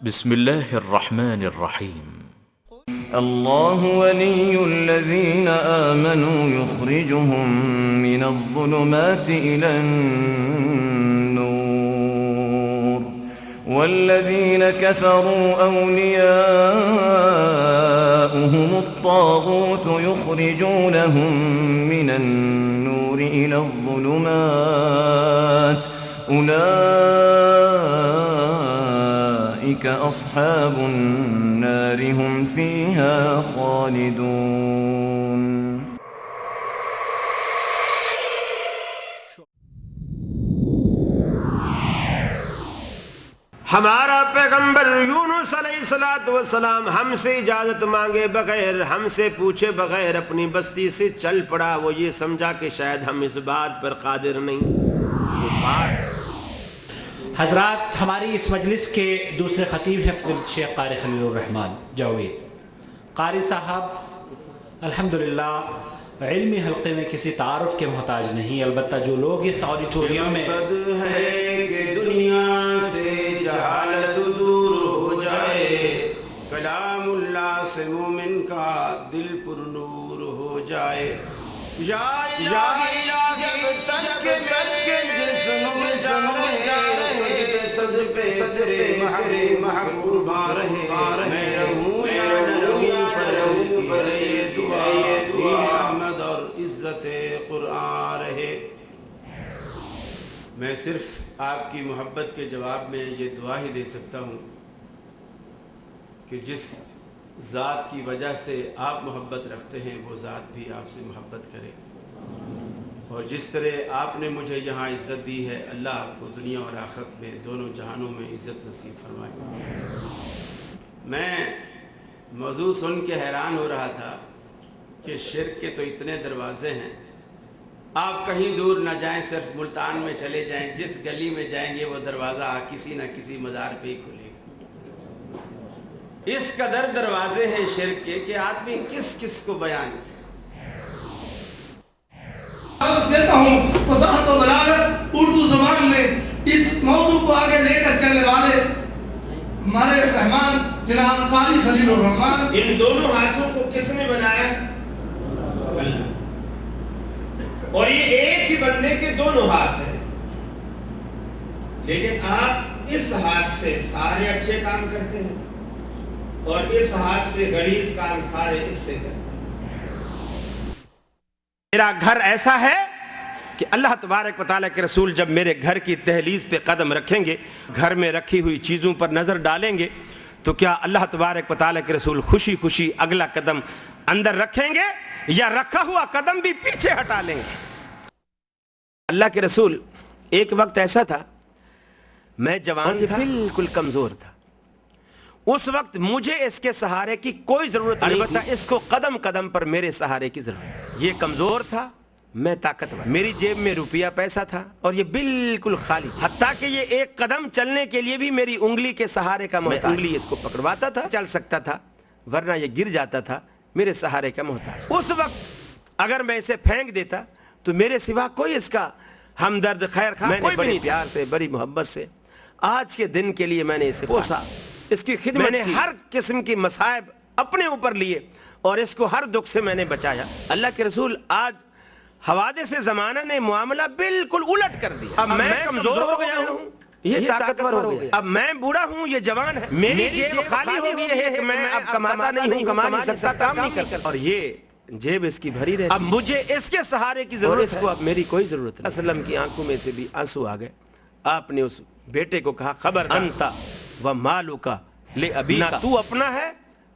بسم الله الرحمن الرحيم. الله ولي الذين آمنوا يخرجهم من الظلمات إلى النور والذين كفروا أولياؤهم الطاغوت يخرجونهم من النور إلى الظلمات أولئك أصحاب النار هم فيها خالدون. ہمارا پیغمبر یونس علیہ السلام ہم سے اجازت مانگے بغیر، ہم سے پوچھے بغیر اپنی بستی سے چل پڑا. وہ یہ سمجھا کہ شاید ہم اس بات پر قادر نہیں. وہ بات حضرات، ہماری اس مجلس کے دوسرے خطیب ہیں فضیلت شیخ قاری خلیل الرحمن جاوید قاری صاحب. الحمدللہ علمی حلقے میں کسی تعارف کے محتاج نہیں، البتہ جو لوگ اس آڈیٹوریم میں مقصد ہے کہ دنیا سے جہالت دور ہو جائے، کلام اللہ سے مومن کا دل پر نور ہو جائے. یا الہی جب تک کے جسم میں جا رہے صدر محبوبہ رہے، میں رہوں یا نہ رہوں پر یہ دعا احمد اور عزت قرآن رہے. میں صرف آپ کی محبت کے جواب میں یہ دعا ہی دے سکتا ہوں کہ جس ذات کی وجہ سے آپ محبت رکھتے ہیں وہ ذات بھی آپ سے محبت کرے، اور جس طرح آپ نے مجھے یہاں عزت دی ہے اللہ آپ کو دنیا اور آخرت میں دونوں جہانوں میں عزت نصیب فرمائے. میں موضوع سن کے حیران ہو رہا تھا کہ شرک کے تو اتنے دروازے ہیں، آپ کہیں دور نہ جائیں، صرف ملتان میں چلے جائیں، جس گلی میں جائیں گے وہ دروازہ کسی نہ کسی مزار پہ ہی کھلے گا. اس قدر دروازے ہیں شرک کے کہ آدمی کس کس کو بیان کرے. دیتا ہوں فصاحت و بلاغت اردو زبان میں اس موضوع کو آگے لے کر چلنے والے ہمارے رحمان جناب قاری خلیل الرحمن. ان دونوں ہاتھوں کو کس نے بنایا؟ اللہ. اور یہ ایک ہی بندے کے دونوں ہاتھ ہیں، لیکن آپ اس ہاتھ سے سارے اچھے کام کرتے ہیں اور اس ہاتھ سے غلیظ کام سارے اس سے کرتے ہیں. میرا گھر ایسا ہے کہ اللہ تبارک و تعالیٰ کے رسول جب میرے گھر کی دہلیز پہ قدم رکھیں گے، گھر میں رکھی ہوئی چیزوں پر نظر ڈالیں گے، تو کیا اللہ تبارک و تعالیٰ کے رسول خوشی خوشی اگلا قدم اندر رکھیں گے یا رکھا ہوا قدم بھی پیچھے ہٹا لیں گے؟ اللہ کے رسول ایک وقت ایسا تھا، میں جوان تھا، بالکل کمزور تھا. اس وقت مجھے اس کے سہارے کی کوئی ضرورت نہیں، البتہ اس کو قدم قدم پر میرے سہارے کی ضرورت. یہ کمزور تھا، میں طاقتور. میری جیب میں روپیہ پیسہ تھا اور یہ بالکل خالی، حتیٰ کہ یہ ایک قدم چلنے کے لیے بھی میری انگلی کے سہارے کا محتاج. انگلی اس کو پکڑواتا تھا، چل سکتا تھا، ورنہ یہ گر جاتا تھا، میرے سہارے کا محتاج. اس وقت اگر میں اسے پھینک دیتا تو میرے سوا کوئی اس کا ہمدرد خیر خواہ کوئی بھی نہیں. پیار سے، بڑی محبت سے آج کے دن کے لیے میں نے اسے پوسا، اس کی خدمت میں نے ہر قسم کی مصائب اپنے اوپر لیے اور اس کو ہر دکھ سے میں نے بچایا. اللہ کے رسول آج حوادث زمانہ نے معاملہ بالکل الٹ کر دیا. اب میں کمزور ہو گیا ہوں، یہ طاقتور ہو گیا. اب میں بوڑھا ہوں، یہ جوان ہے. میری جیب خالی ہو گئی ہے کہ میں اب کماتا نہیں ہوں، کما نہیں سکتا، کام نہیں کر سکتا، اور یہ جیب اس کی بھری رہتی. اب مجھے اس کے سہارے کی ضرورت ہے، اس کو اب میری کوئی ضرورت نہیں. وسلم کی آنکھوں میں سے بھی آنسو آ گئے. آپ نے اس بیٹے کو کہا خبر انتا و مالک لابیک، نہ تو اپنا ہے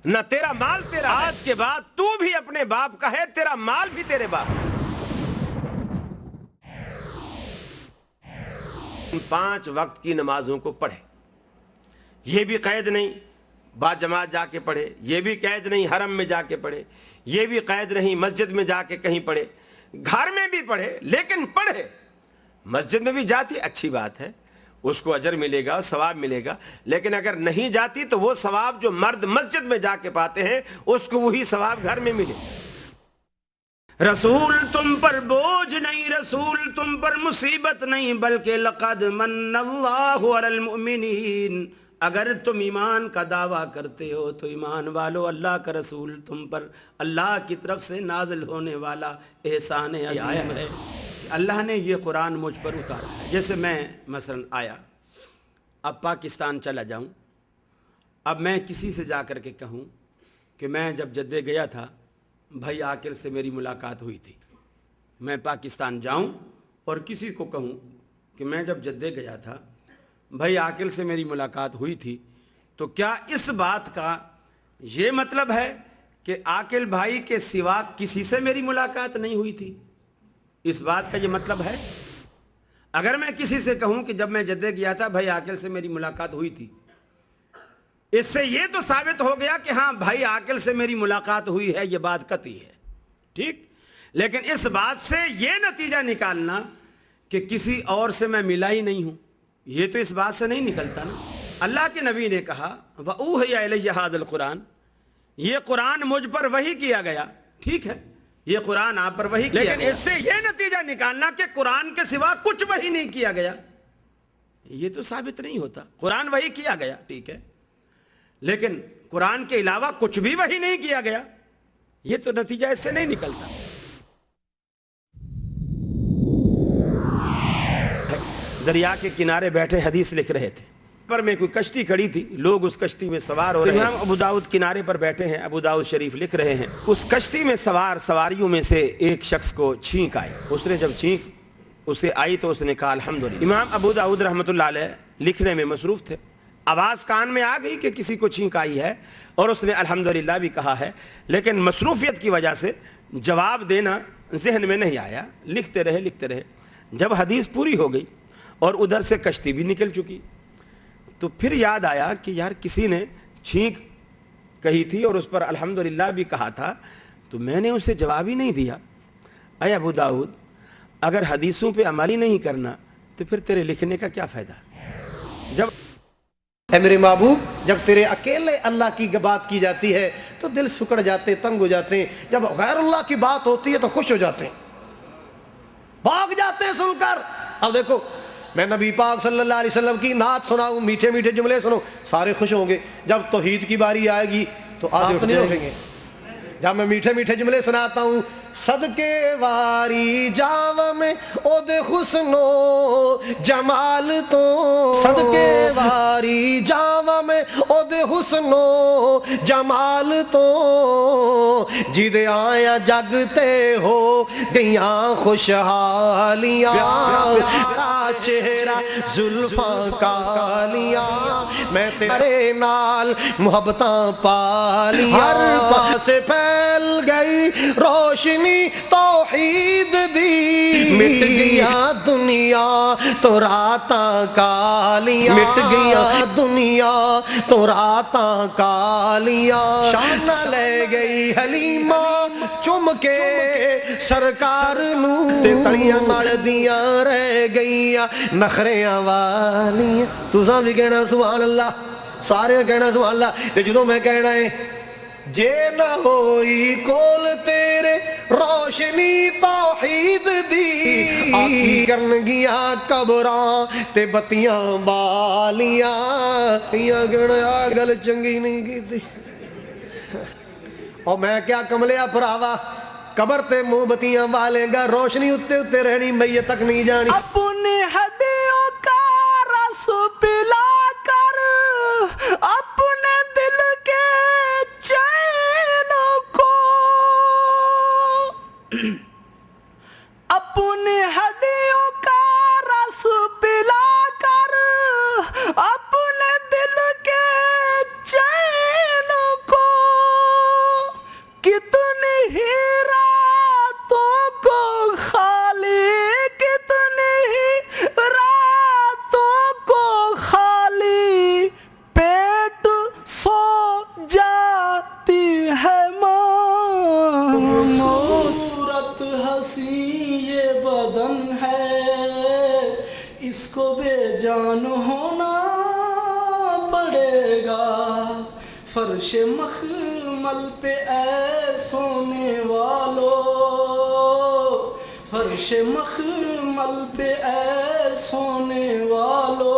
نہ تیرا مال تیرا ہے. آج کے بعد تو بھی اپنے باپ کا ہے، تیرا مال بھی تیرے باپ کا. 5 وقت کی نمازوں کو پڑھے، یہ بھی قید نہیں با جماعت جا کے پڑھے، یہ بھی قید نہیں حرم میں جا کے پڑھے، یہ بھی قید نہیں مسجد میں جا کے کہیں پڑھے، گھر میں بھی پڑھے لیکن پڑھے. مسجد میں بھی جاتی اچھی بات ہے، اس کو اجر ملے گا، ثواب ملے گا، لیکن اگر نہیں جاتی تو وہ ثواب جو مرد مسجد میں جا کے پاتے ہیں اس کو وہی ثواب گھر میں ملے. رسول تم پر بوجھ نہیں، رسول تم پر مصیبت نہیں، بلکہ لقد من اللہ علی المؤمنین اگر تم ایمان کا دعویٰ کرتے ہو تو ایمان والو اللہ کا رسول تم پر اللہ کی طرف سے نازل ہونے والا احسان عظیم ہے کہ اللہ نے یہ قرآن مجھ پر اتارا ہے۔ جیسے میں مثلا آیا، اب پاکستان چلا جاؤں، اب میں کسی سے جا کر کے کہوں کہ میں جب جدے گیا تھا بھائی عاقل سے میری ملاقات ہوئی تھی، میں پاکستان جاؤں اور کسی کو کہوں کہ میں جب جدے گیا تھا بھائی عاقل سے میری ملاقات ہوئی تھی، تو کیا اس بات کا یہ مطلب ہے کہ عاقل بھائی کے سوا کسی سے میری ملاقات نہیں ہوئی تھی؟ اس بات کا یہ مطلب ہے؟ اگر میں کسی سے کہوں کہ جب میں جدے گیا تھا بھائی عاقل سے میری ملاقات ہوئی تھی، اس سے یہ تو ثابت ہو گیا کہ ہاں بھائی عاقل سے میری ملاقات ہوئی ہے، یہ بات قطعی ہے، ٹھیک؟ لیکن اس بات سے یہ نتیجہ نکالنا کہ کسی اور سے میں ملا ہی نہیں ہوں، یہ تو اس بات سے نہیں نکلتا نا۔ اللہ کے نبی نے کہا وَأُوحِيَ إِلَيَّ هَذَا الْقُرْآنُ، یہ قرآن مجھ پر وحی کیا گیا، ٹھیک ہے، یہ قرآن آپ پر وحی کیا گیا، لیکن اس سے یہ نتیجہ نکالنا کہ قرآن کے سوا کچھ وحی نہیں کیا گیا، یہ تو ثابت نہیں ہوتا۔ قرآن وحی کیا گیا، ٹھیک ہے، لیکن قرآن کے علاوہ کچھ بھی وحی نہیں کیا گیا، یہ تو نتیجہ اس سے نہیں نکلتا۔ دریا کے کنارے بیٹھے حدیث لکھ رہے تھے، پر میں کوئی کشتی کھڑی تھی، لوگ اس کشتی میں سوار ہو رہے ہیں، امام ابو داؤد کنارے پر بیٹھے ہیں، ابو داؤد شریف لکھ رہے ہیں، اس کشتی میں سواریوں میں سے ایک شخص کو چھینک آئی، اس نے جب چھینک اسے آئی تو اس نے کہا الحمدللہ۔ امام ابو داؤد رحمۃ اللہ علیہ لکھنے میں مصروف تھے، آواز کان میں آ گئی کہ کسی کو چھینک آئی ہے اور اس نے الحمدللہ بھی کہا ہے، لیکن مصروفیت کی وجہ سے جواب دینا ذہن میں نہیں آیا، لکھتے رہے۔ جب حدیث پوری ہو گئی اور ادھر سے کشتی بھی نکل چکی تو پھر یاد آیا کہ یار کسی نے چھینک کہی تھی اور اس پر الحمدللہ بھی کہا تھا، تو میں نے اسے جواب ہی نہیں دیا۔ اے ابو داؤد، اگر حدیثوں پہ عمل ہی نہیں کرنا تو پھر تیرے لکھنے کا کیا فائدہ؟ جب اے میرے محبوب، جب تیرے اکیلے اللہ کی بات کی جاتی ہے تو دل سکڑ جاتے، تنگ ہو جاتے ہیں، جب غیر اللہ کی بات ہوتی ہے تو خوش ہو جاتے ہیں، بھاگ جاتے ہیں سن کر۔ اب دیکھو، میں نبی پاک صلی اللہ علیہ وسلم کی نعت سناؤں، میٹھے میٹھے جملے سنو، سارے خوش ہوں گے۔ جب توحید کی باری آئے گی تو آدھے اٹھ جائیں گے۔ جب میں میٹھے میٹھے جملے سناتا ہوں، صدقے واری جاو میں اود حسن و جمال تو، صدقے واری جاو میں اود حسن و جمال تو، جد آیا جگتے ہو گیاں خوشحالیاں، چہرہ زلفاں کالیاں، میں تیرے نال محبتاں پالیاں، ہر پاس پھیل گئی روشنی توحید دی، مٹ گیا دنیا تو راتاں کالیاں، مٹ گیا دنیا تو راتاں کالیاں، شان لے گئی حلیمہ چم کے سرکار نو، تے تڑیاں مڑ دیاں رہ گئیاں نخریاں والیاں۔ تساں بھی کہنا سبحان اللہ، سارے کہنا سبحان اللہ۔ تے جدوں میں کہنا ہے جے نہ ہوئی کول تیرے روشنی توحید دی، آکی کرن گیا قبراں تے بتیاں بالیاں، یہ کہنا گل چنگی نہیں کی تھی۔ اور میں کیا کملیا پراوا، قبر تے منہ بتیاں بالے گا، روشنی اتے رہنی، میت تک نہیں جانی۔ اپنی ہڈیوں کا رس پلا کر اپنے دل کے چین کو، اپنی ہڈیوں کا رس پلا کر اپنے دل کے چین کو، کتنی ہی راتوں کو خالی، کتنی ہی راتوں کو خالی پیٹ سو جاتی ہے ماں۔ صورت حسین یہ بدن ہے، اس کو بے جان ہونا پڑے گا، فرش مخمل پہ اے سونے والو، فرش مخمل پہ اے سونے والو،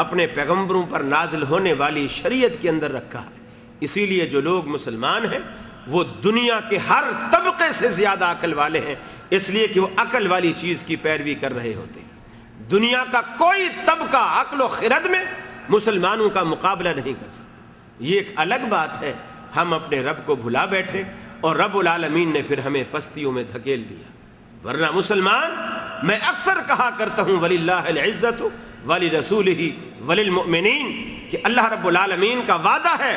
اپنے پیغمبروں پر نازل ہونے والی شریعت کے اندر رکھا ہے۔ اسی لیے جو لوگ مسلمان ہیں وہ دنیا کے ہر طبقے سے زیادہ عقل والے ہیں، اس لیے کہ وہ عقل والی چیز کی پیروی کر رہے ہوتے ہیں۔ دنیا کا کوئی طبقہ عقل و خرد میں مسلمانوں کا مقابلہ نہیں کر سکتا۔ یہ ایک الگ بات ہے، ہم اپنے رب کو بھلا بیٹھے اور رب العالمین نے پھر ہمیں پستیوں میں دھکیل دیا۔ ورنہ مسلمان، میں اکثر کہا کرتا ہوں وَلِلَّهِ الْعِزَّةُ وَلِرَسُولِهِ وَلِلْمُؤْمِنِينَ کہ اللہ رب العالمین کا وعدہ ہے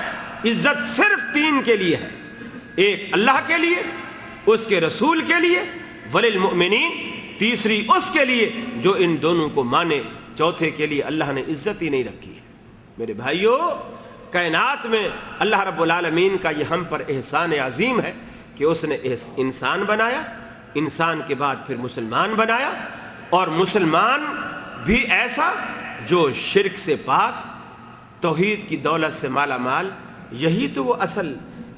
عزت صرف تین کے لیے ہے، ایک اللہ کے لیے، اس کے رسول کے لیے، وَلِلْمُؤْمِنِينَ تیسری اس کے لیے جو ان دونوں کو مانے، چوتھے کے لیے اللہ نے عزت ہی نہیں رکھی ہے۔ میرے بھائیو، کائنات میں اللہ رب العالمین کا یہ ہم پر احسان عظیم ہے کہ اس نے انسان بنایا، انسان کے بعد پھر مسلمان بنایا، اور مسلمان بھی ایسا جو شرک سے پاک، توحید کی دولت سے مالا مال۔ یہی تو وہ اصل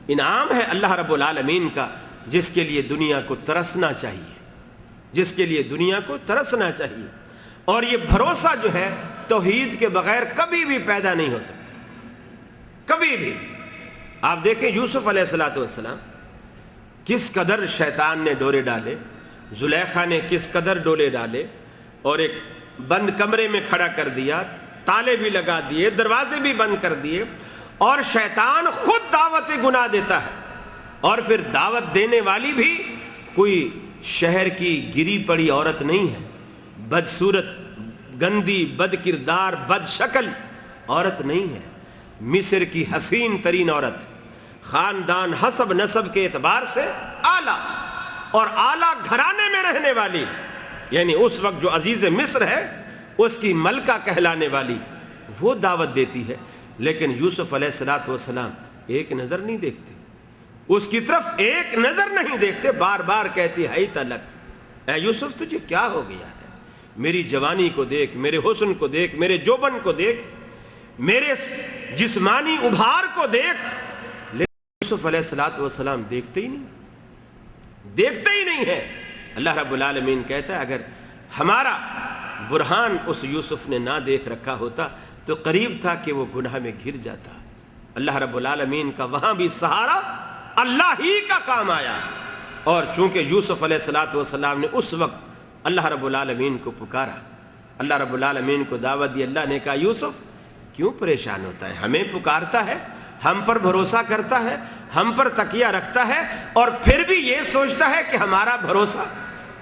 انعام ہے اللہ رب العالمین کا، جس کے لیے دنیا کو ترسنا چاہیے، جس کے لیے دنیا کو ترسنا چاہیے۔ اور یہ بھروسہ جو ہے توحید کے بغیر کبھی بھی پیدا نہیں ہو سکتا، کبھی بھی۔ آپ دیکھیں یوسف علیہ السلام کس قدر شیطان نے ڈورے ڈالے، زلیخا نے کس قدر ڈولے ڈالے، اور ایک بند کمرے میں کھڑا کر دیا، تالے بھی لگا دیے، دروازے بھی بند کر دیے، اور شیطان خود دعوت گناہ دیتا ہے، اور پھر دعوت دینے والی بھی کوئی شہر کی گری پڑی عورت نہیں ہے، بدصورت، گندی، بد کردار، بد شکل عورت نہیں ہے، مصر کی حسین ترین عورت، خاندان حسب نسب کے اعتبار سے اعلیٰ اور اعلیٰ گھرانے میں رہنے والی، یعنی اس وقت جو عزیز مصر ہے اس کی ملکہ کہلانے والی، وہ دعوت دیتی ہے۔ لیکن یوسف علیہ السلام ایک نظر نہیں دیکھتے، اس کی طرف ایک نظر نہیں دیکھتے، بار بار کہتی ہے تلک، اے یوسف تجھے کیا ہو گیا ہے؟ میری جوانی کو دیکھ، میرے حسن کو دیکھ، میرے جوبن کو دیکھ، میرے جسمانی ابھار کو دیکھ۔ لیکن یوسف علیہ السلام دیکھتے ہی نہیں ہے۔ اللہ رب العالمین کہتا ہے اگر ہمارا برہان اس یوسف نے نہ دیکھ رکھا ہوتا تو قریب تھا کہ وہ گناہ میں گر جاتا۔ اللہ رب العالمین کا وہاں بھی سہارا اللہ ہی کا کام آیا، اور چونکہ یوسف علیہ السلام نے اس وقت اللہ رب العالمین کو پکارا، اللہ رب العالمین کو دعوت دی، اللہ نے کہا یوسف کیوں پریشان ہوتا ہے؟ ہمیں پکارتا ہے، ہم پر بھروسہ کرتا ہے، ہم پر تکیہ رکھتا ہے، اور پھر بھی یہ سوچتا ہے کہ ہمارا بھروسہ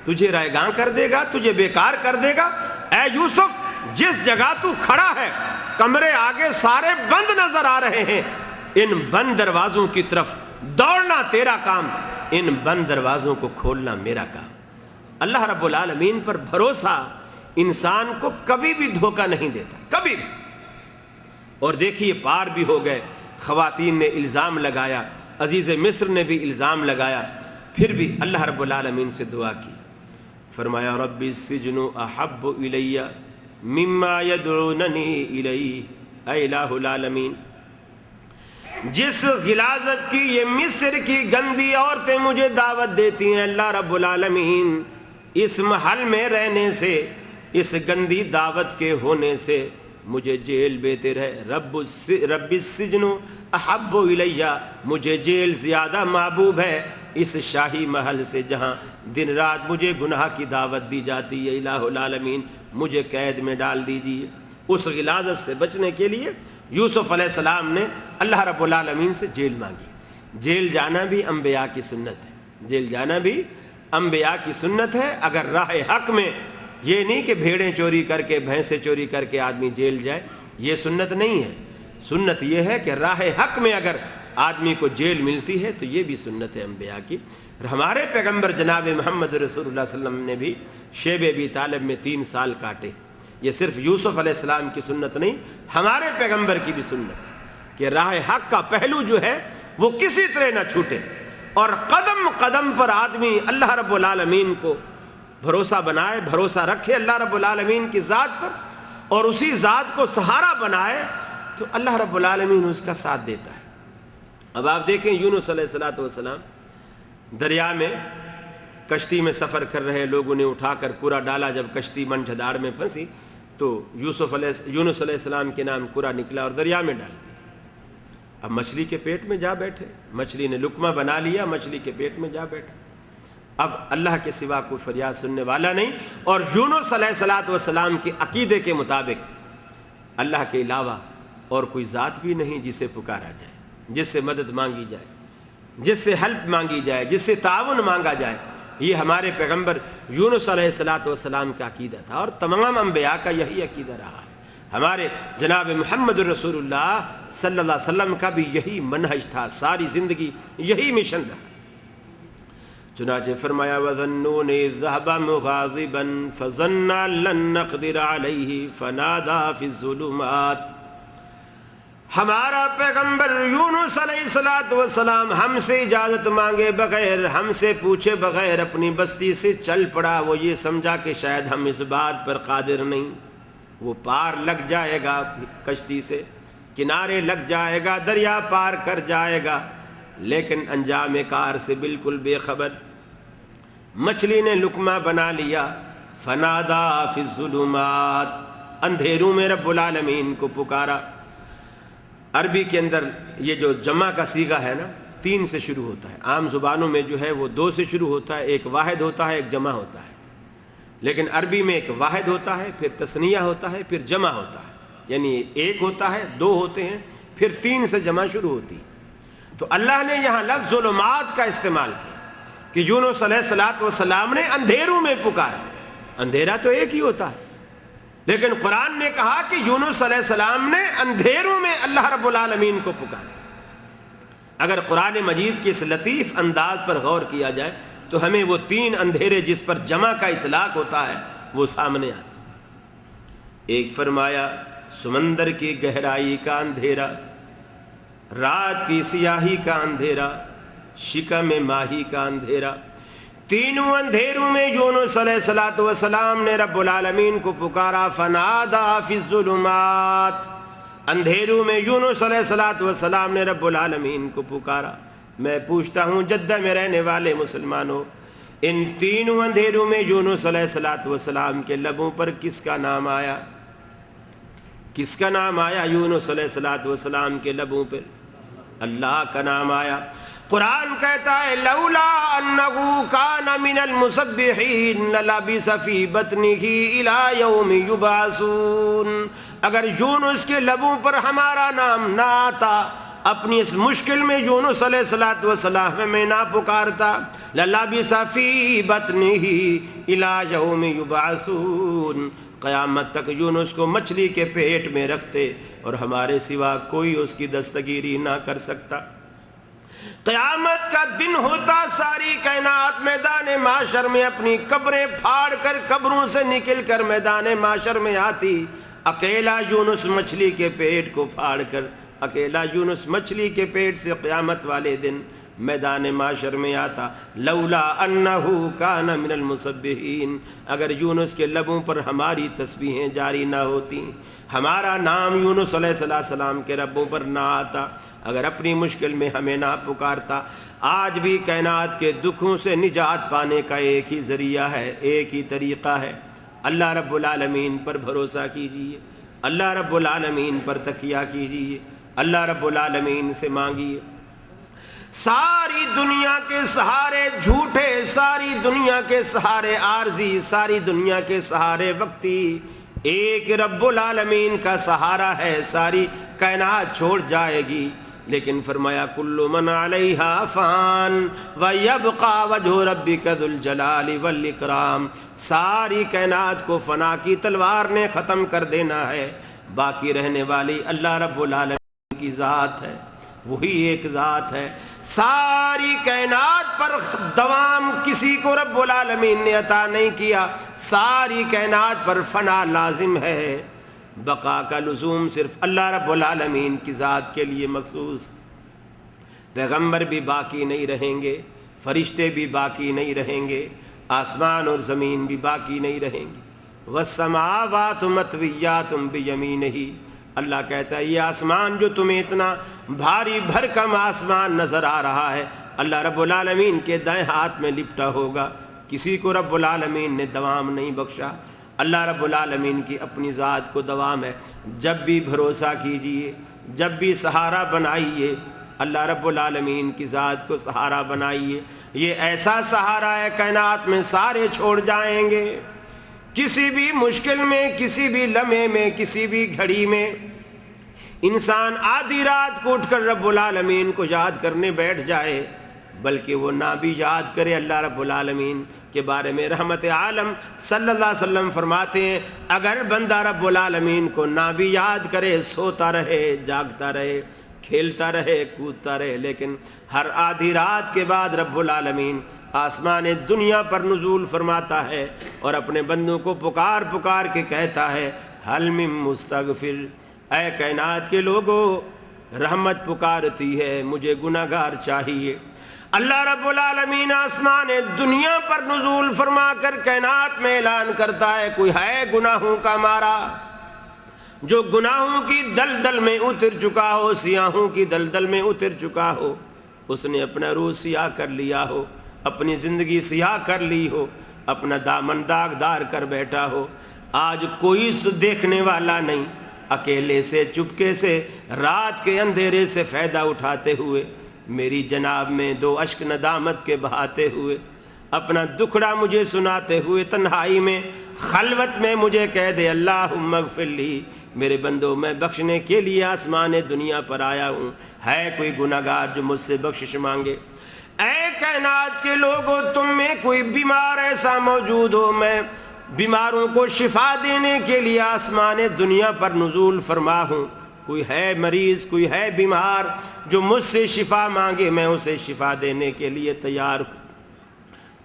تجھے رائیگاں کر دے گا، تجھے بیکار کر دے گا۔ اے یوسف، جس جگہ تو کھڑا ہے کمرے آگے سارے بند نظر آ رہے ہیں، ان بند دروازوں کی طرف دوڑنا تیرا کام، ان بند دروازوں کو کھولنا میرا کام۔ اللہ رب العالمین پر بھروسہ انسان کو کبھی بھی دھوکہ نہیں دیتا، کبھی بھی۔ اور دیکھیے پار بھی ہو گئے، خواتین نے الزام لگایا، عزیز مصر نے بھی الزام لگایا، پھر بھی اللہ رب العالمین سے دعا کی، فرمایا رب السجن احب الی مما یدعوننی الیہ۔ اے الہ العالمین، جس غلاظت کی یہ مصر کی گندی عورتیں مجھے دعوت دیتی ہیں، اللہ رب العالمین اس محل میں رہنے سے، اس گندی دعوت کے ہونے سے مجھے جیل بہتر ہے۔ رب السجن احب الیہ، مجھے جیل زیادہ محبوب ہے اس شاہی محل سے جہاں دن رات مجھے گناہ کی دعوت دی جاتی ہے۔ الہ العالمین مجھے قید میں ڈال دیجیے۔ اس غلاظت سے بچنے کے لیے یوسف علیہ السلام نے اللہ رب العالمین سے جیل مانگی۔ جیل جانا بھی انبیاء کی سنت ہے، جیل جانا بھی انبیاء کی سنت ہے۔ اگر راہ حق میں، یہ نہیں کہ بھیڑیں چوری کر کے، بھینسیں چوری کر کے آدمی جیل جائے، یہ سنت نہیں ہے۔ سنت یہ ہے کہ راہ حق میں اگر آدمی کو جیل ملتی ہے تو یہ بھی سنت ہے انبیاء کی۔ ہمارے پیغمبر جناب محمد رسول اللہ صلی اللہ علیہ وسلم نے بھی شیب ابی طالب میں 3 سال کاٹے۔ یہ صرف یوسف علیہ السلام کی سنت نہیں، ہمارے پیغمبر کی بھی سنت ہے کہ راہ حق کا پہلو جو ہے وہ کسی طرح نہ چھوٹے، اور قدم قدم پر آدمی اللہ رب العالمین کو بھروسہ بنائے، بھروسہ رکھے اللہ رب العالمین کی ذات پر، اور اسی ذات کو سہارا بنائے تو اللہ رب العالمین اس کا ساتھ دیتا ہے۔ اب آپ دیکھیں یونس علیہ السلام دریا میں کشتی میں سفر کر رہے، لوگوں نے اٹھا کر کوڑا ڈالا، جب کشتی منجھدار میں پھنسی تو یونس علیہ السلام کے نام قرا نکلا اور دریا میں ڈال دیا. اب مچھلی کے پیٹ میں جا بیٹھے, مچھلی نے لقمہ بنا لیا, مچھلی کے پیٹ میں جا بیٹھے. اب اللہ کے سوا کوئی فریاد سننے والا نہیں. اور یونس علیہ السلام کے عقیدے کے مطابق اللہ کے علاوہ اور کوئی ذات بھی نہیں جسے پکارا جائے, جس سے مدد مانگی جائے, جس سے ہیلپ مانگی جائے, جس سے تعاون مانگا جائے. یہ ہمارے پیغمبر یونس علیہ السلام کا عقیدہ تھا اور تمام انبیاء کا یہی عقیدہ رہا ہے. ہمارے جناب محمد رسول اللہ صلی اللہ علیہ وسلم کا بھی یہی منہج تھا, ساری زندگی یہی مشن رہا. چنانچہ فرمایا وَظَنُّونِ ذَهَبَ مُغَاضِبًا فَظَنَّ لَن نَّقْدِرَ عَلَيْهِ فَنَادَى فِي الظُّلُمَاتِ. ہمارا پیغمبر یونس علیہ السلام ہم سے اجازت مانگے بغیر, ہم سے پوچھے بغیر اپنی بستی سے چل پڑا. وہ یہ سمجھا کہ شاید ہم اس بات پر قادر نہیں. وہ پار لگ جائے گا کشتی سے, کنارے لگ جائے گا, دریا پار کر جائے گا, لیکن انجام کار سے بالکل بے خبر. مچھلی نے لقمہ بنا لیا. فنادا فی الظلمات, اندھیروں میں رب العالمین کو پکارا. عربی کے اندر یہ جو جمع کا صیغہ ہے نا, 3 سے شروع ہوتا ہے. عام زبانوں میں جو ہے وہ 2 سے شروع ہوتا ہے, ایک واحد ہوتا ہے, ایک جمع ہوتا ہے. لیکن عربی میں ایک واحد ہوتا ہے, پھر تثنیہ ہوتا ہے, پھر جمع ہوتا ہے. یعنی ایک ہوتا ہے, 2 ہوتے ہیں, پھر 3 سے جمع شروع ہوتی. تو اللہ نے یہاں لفظ ظلمات کا استعمال کیا کہ یونس علیہ السلام نے اندھیروں میں پکارا. اندھیرا تو ایک ہی ہوتا ہے, لیکن قرآن نے کہا کہ یونس علیہ السلام نے اندھیروں میں اللہ رب العالمین کو پکارا. اگر قرآن مجید کے اس لطیف انداز پر غور کیا جائے تو ہمیں وہ 3 اندھیرے جس پر جمع کا اطلاق ہوتا ہے وہ سامنے آتے. ایک فرمایا سمندر کی گہرائی کا اندھیرا, رات کی سیاہی کا اندھیرا, شکم ماہی کا اندھیرا. تینوں اندھیروں میں یونس علیہ السلام نے رب العالمین کو پکارا. فنادا فی الظلمات, اندھیروں میں یونس علیہ السلام نے رب العالمین کو پکارا. میں پوچھتا ہوں جدہ میں رہنے والے مسلمانوں, ان تینوں اندھیروں میں یونس علیہ السلام کے لبوں پر کس کا نام آیا؟ کس کا نام آیا یونس علیہ السلام کے لبوں پر؟ اللہ کا نام آیا. قرآن کہتا ہے لولا انہ کان من المسبحین للبث فی بطنہ الی یوم یبعثون. اگر یونس کے لبوں پر ہمارا نام نہ آتا, اپنی اس مشکل میں یونس علیہ السلام میں نہ پکارتا, للبث فی بطنہ الی یوم یبعثون, قیامت تک یونس کو مچھلی کے پیٹ میں رکھتے اور ہمارے سوا کوئی اس کی دستگیری نہ کر سکتا. قیامت کا دن ہوتا, ساری کائنات میدان معاشر میں اپنی قبریں پھاڑ کر, قبروں سے نکل کر میدان معاشر میں آتی. اکیلا یونس مچھلی کے پیٹ کو پھاڑ کر, اکیلا یونس مچھلی کے پیٹ سے قیامت والے دن میدان معاشر میں آتا. لولا انہو کان من المسبحین, اگر یونس کے لبوں پر ہماری تسبیحیں جاری نہ ہوتی, ہمارا نام یونس علیہ السلام کے لبوں پر نہ آتا, اگر اپنی مشکل میں ہمیں نہ پکارتا. آج بھی کائنات کے دکھوں سے نجات پانے کا ایک ہی ذریعہ ہے, ایک ہی طریقہ ہے. اللہ رب العالمین پر بھروسہ کیجئے, اللہ رب العالمین پر تکیہ کیجئے, اللہ رب العالمین سے مانگیے. ساری دنیا کے سہارے جھوٹے, ساری دنیا کے سہارے عارضی, ساری دنیا کے سہارے وقتی, ایک رب العالمین کا سہارا ہے. ساری کائنات چھوڑ جائے گی, لیکن فرمایا کل من علیہا فان ویبقى وجہ ربک ذو الجلال والاکرام. ساری کائنات کو فنا کی تلوار نے ختم کر دینا ہے, باقی رہنے والی اللہ رب العالمین کی ذات ہے, وہی ایک ذات ہے. ساری کائنات پر دوام کسی کو رب العالمین نے عطا نہیں کیا, ساری کائنات پر فنا لازم ہے. بقا کا لزوم صرف اللہ رب العالمین کی ذات کے لیے مخصوص. پیغمبر بھی باقی نہیں رہیں گے, فرشتے بھی باقی نہیں رہیں گے, آسمان اور زمین بھی باقی نہیں رہیں گے. والسماوات مطویات بیمینہ, اللہ کہتا ہے یہ آسمان جو تمہیں اتنا بھاری بھرکم آسمان نظر آ رہا ہے, اللہ رب العالمین کے دائیں ہاتھ میں لپٹا ہوگا. کسی کو رب العالمین نے دوام نہیں بخشا. اللہ رب العالمین کی اپنی ذات کو دوام ہے. جب بھی بھروسہ کیجئے، جب بھی سہارا بنائیے، اللہ رب العالمین کی ذات کو سہارا بنائیے. یہ ایسا سہارا ہے کائنات میں سارے چھوڑ جائیں گے. کسی بھی مشکل میں، کسی بھی لمحے میں، کسی بھی گھڑی میں انسان آدھی رات کو اٹھ کر رب العالمین کو یاد کرنے بیٹھ جائے، بلکہ وہ نہ بھی یاد کرے اللہ رب العالمین کے بارے میں. رحمت عالم صلی اللہ علیہ وسلم فرماتے ہیں اگر بندہ رب العالمین کو نہ بھی یاد کرے، سوتا رہے، جاگتا رہے، کھیلتا رہے، کودتا رہے، لیکن ہر آدھی رات کے بعد رب العالمین آسمان دنیا پر نزول فرماتا ہے اور اپنے بندوں کو پکار پکار کے کہتا ہے حل من مستغفر، اے کائنات کے لوگوں رحمت پکارتی ہے، مجھے گناہگار چاہیے. اللہ رب العالمین آسمان دنیا پر نزول فرما کر کائنات میں اعلان کرتا ہے کوئی ہے گناہوں کا مارا جو گناہوں کی دلدل میں اتر چکا ہو، سیاہوں کی دلدل میں اتر چکا ہو، اس نے اپنا روح سیاہ کر لیا ہو، اپنی زندگی سیاہ کر لی ہو، اپنا دامن داغدار کر بیٹھا ہو. آج کوئی دیکھنے والا نہیں، اکیلے سے چپکے سے رات کے اندھیرے سے فائدہ اٹھاتے ہوئے میری جناب میں دو اشک ندامت کے بہاتے ہوئے، اپنا دکھڑا مجھے سناتے ہوئے تنہائی میں خلوت میں مجھے کہہ دے اللہم اغفر لی، میرے بندو میں بخشنے کے لیے آسمان دنیا پر آیا ہوں. ہے کوئی گناہگار جو مجھ سے بخشش مانگے؟ اے کائنات کے لوگوں تم میں کوئی بیمار ایسا موجود ہو، میں بیماروں کو شفا دینے کے لیے آسمان دنیا پر نزول فرما ہوں. کوئی ہے مریض، کوئی ہے بیمار جو مجھ سے شفا مانگے، میں اسے شفا دینے کے لیے تیار ہوں.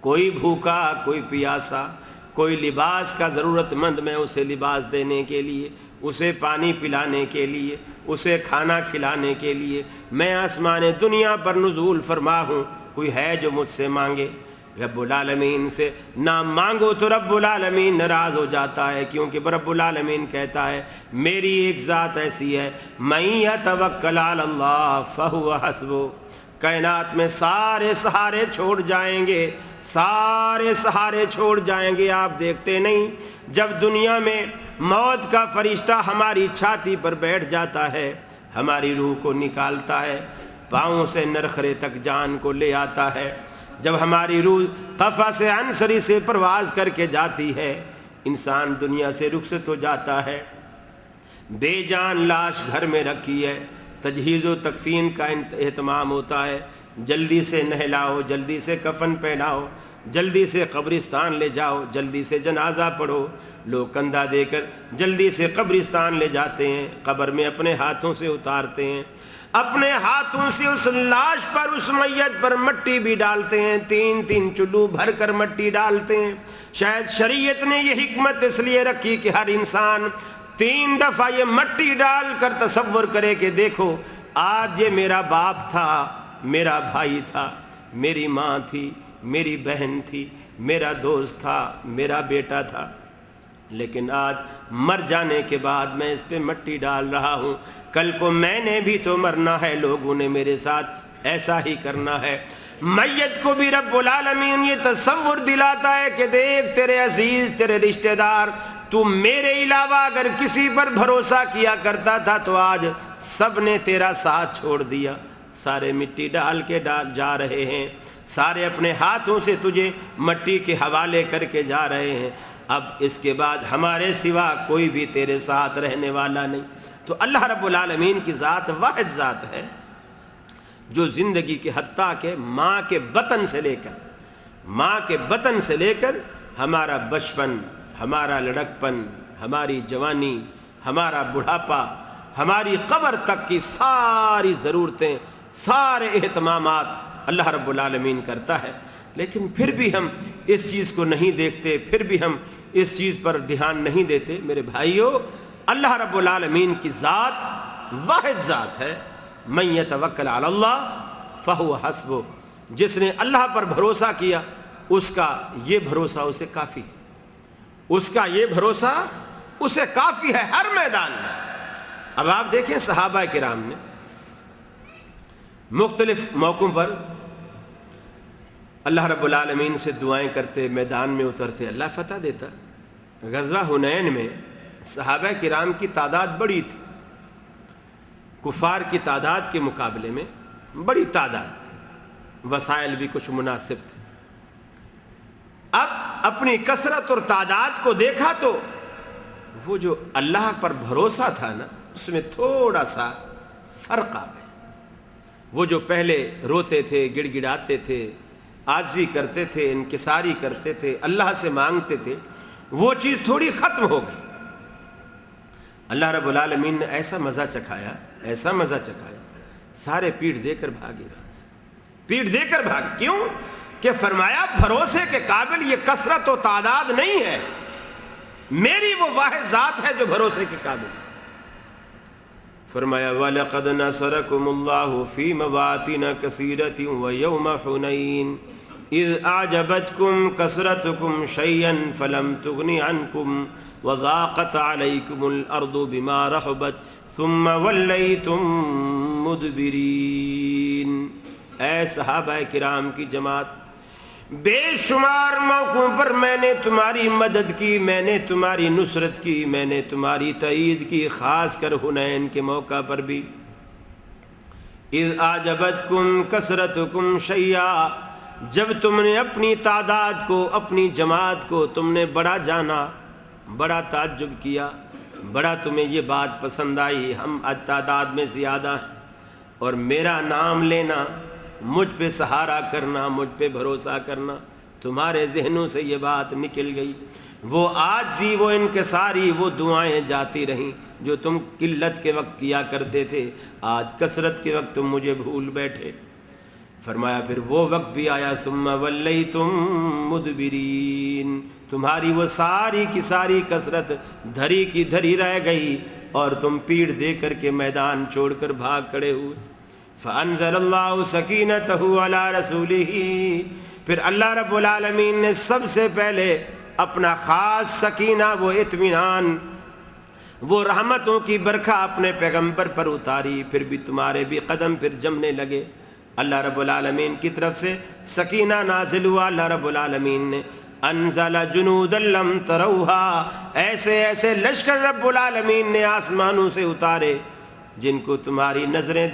کوئی بھوکا، کوئی پیاسا، کوئی لباس کا ضرورت مند، میں اسے لباس دینے کے لیے، اسے پانی پلانے کے لیے، اسے کھانا کھلانے کے لیے میں آسمان دنیا پر نزول فرما ہوں. کوئی ہے جو مجھ سے مانگے؟ رب العالمین سے نہ مانگو تو رب العالمین ناراض ہو جاتا ہے، کیونکہ رب العالمین کہتا ہے میری ایک ذات ایسی ہے من یتوکل علی اللہ فہو حسبہ. کائنات میں سارے سہارے چھوڑ جائیں گے، سارے سہارے چھوڑ جائیں گے. آپ دیکھتے نہیں جب دنیا میں موت کا فرشتہ ہماری چھاتی پر بیٹھ جاتا ہے، ہماری روح کو نکالتا ہے، پاؤں سے نرخرے تک جان کو لے آتا ہے. جب ہماری روح قفس عنصری سے پرواز کر کے جاتی ہے، انسان دنیا سے رخصت ہو جاتا ہے. بے جان لاش گھر میں رکھی ہے، تجہیز و تکفین کا اہتمام ہوتا ہے. جلدی سے نہلاؤ، جلدی سے کفن پہناؤ، جلدی سے قبرستان لے جاؤ، جلدی سے جنازہ پڑھو. لوگ کندھا دے کر جلدی سے قبرستان لے جاتے ہیں، قبر میں اپنے ہاتھوں سے اتارتے ہیں، اپنے ہاتھوں سے اس لاش پر، اس میت پر مٹی بھی ڈالتے ہیں. 3 چلو بھر کر مٹی ڈالتے ہیں. شاید شریعت نے یہ حکمت اس لیے رکھی کہ ہر انسان 3 دفعہ یہ مٹی ڈال کر تصور کرے کہ دیکھو آج یہ میرا باپ تھا، میرا بھائی تھا، میری ماں تھی، میری بہن تھی، میرا دوست تھا، میرا بیٹا تھا، لیکن آج مر جانے کے بعد میں اس پہ مٹی ڈال رہا ہوں. کل کو میں نے بھی تو مرنا ہے، لوگوں نے میرے ساتھ ایسا ہی کرنا ہے. میت کو بھی رب العالمین یہ تصور دلاتا ہے کہ دیکھ تیرے عزیز، تیرے رشتہ دار، تو میرے علاوہ اگر کسی پر بھروسہ کیا کرتا تھا تو آج سب نے تیرا ساتھ چھوڑ دیا. سارے مٹی ڈال کے جا رہے ہیں، سارے اپنے ہاتھوں سے تجھے مٹی کے حوالے کر کے جا رہے ہیں. اب اس کے بعد ہمارے سوا کوئی بھی تیرے ساتھ رہنے والا نہیں. تو اللہ رب العالمین کی ذات واحد ذات ہے جو زندگی کے حتیٰ کہ ماں کے بطن سے لے کر ہمارا بچپن، ہمارا لڑکپن، ہماری جوانی، ہمارا بڑھاپا، ہماری قبر تک کی ساری ضرورتیں، سارے اہتمامات اللہ رب العالمین کرتا ہے. لیکن پھر بھی ہم اس چیز کو نہیں دیکھتے، پھر بھی ہم اس چیز پر دھیان نہیں دیتے. میرے بھائیو، اللہ رب العالمین کی ذات واحد ذات ہے. من یتوکل علی اللہ فہو حسبہ. جس نے اللہ پر بھروسہ کیا اس کا یہ بھروسہ اسے کافی، اس کا یہ بھروسہ اسے کافی ہے ہر میدان میں. اب آپ دیکھیں صحابہ کرام نے مختلف موقعوں پر اللہ رب العالمین سے دعائیں کرتے، میدان میں اترتے، اللہ فتح دیتا. غزوہ حنین میں صحابہ کرام کی تعداد بڑی تھی، کفار کی تعداد کے مقابلے میں بڑی تعداد، وسائل بھی کچھ مناسب تھے۔ اب اپنی کثرت اور تعداد کو دیکھا تو وہ جو اللہ پر بھروسہ تھا نا، اس میں تھوڑا سا فرق آ گیا۔ وہ جو پہلے روتے تھے، گڑ گڑاتے تھے، عاجزی کرتے تھے، انکساری کرتے تھے، اللہ سے مانگتے تھے، وہ چیز تھوڑی ختم ہو گئی۔ اللہ رب العالمین نے ایسا مزہ چکھایا، ایسا مزہ چکھایا، سارے پیٹ دے کر بھاگے وہاں سے، پیٹ دے کر بھاگے۔ کیوں؟ کہ فرمایا بھروسے کے قابل یہ کثرت و تعداد نہیں ہے، میری وہ واحد ذات ہے جو بھروسے کے قابل ہے۔ فرمایا وَلَقَدْ نَصَرَكُمُ اللَّهُ فِي مَوَاطِنَ كَثِيرَةٍ وَيَوْمَ حُنَيْنٍ إِذْ أَعْجَبَتْكُمْ كَثْرَتُكُمْ شَيْئًا فَلَمْ تُغْنِ عَنْكُمْ وَضَاقَتْ عَلَيْكُمُ الْأَرْضُ بِمَا رَحُبَتْ ثُمَّ وَلَّيْتُمْ مُدْبِرِينَ۔ اے صحابہ کرام کی جماعت، بے شمار موقعوں پر میں نے تمہاری مدد کی، میں نے تمہاری نصرت کی، میں نے تمہاری تائید کی، خاص کر حنین کے موقع پر بھی۔ اذ اعجبتکم کثرتکم شیئا، جب تم نے اپنی تعداد کو، اپنی جماعت کو تم نے بڑا جانا، بڑا تعجب کیا، بڑا تمہیں یہ بات پسند آئی، ہم تعداد میں زیادہ ہیں، اور میرا نام لینا، مجھ پہ سہارا کرنا، مجھ پہ بھروسہ کرنا، تمہارے ذہنوں سے یہ بات نکل گئی۔ وہ عاجزی، وہ انکساری، وہ دعائیں جاتی رہیں جو تم قلت کے وقت کیا کرتے تھے، آج کثرت کے وقت تم مجھے بھول بیٹھے۔ فرمایا پھر وہ وقت بھی آیا، ثم ولیتم مدبرین، تمہاری وہ ساری کی ساری کثرت دھری کی دھری رہ گئی اور تم پیڑ دے کر کے میدان چھوڑ کر بھاگ کھڑے ہوئے۔ فَأَنزَلَ اللَّهُ سَكِينَتَهُ عَلَى رَسُولِهِ، پھر اللہ رب العالمین نے سب سے پہلے اپنا خاص سکینہ، وہ اطمینان، وہ رحمتوں کی برکھا اپنے پیغمبر پر اتاری۔ پھر بھی تمہارے بھی قدم پھر جمنے لگے، اللہ رب العالمین کی طرف سے سکینہ نازل ہوا۔ اللہ رب العالمین نے انزل جنودا لم تروہا، ایسے ایسے لشکر رب العالمین نے آسمانوں سے اتارے جن کو تمہاری نظریں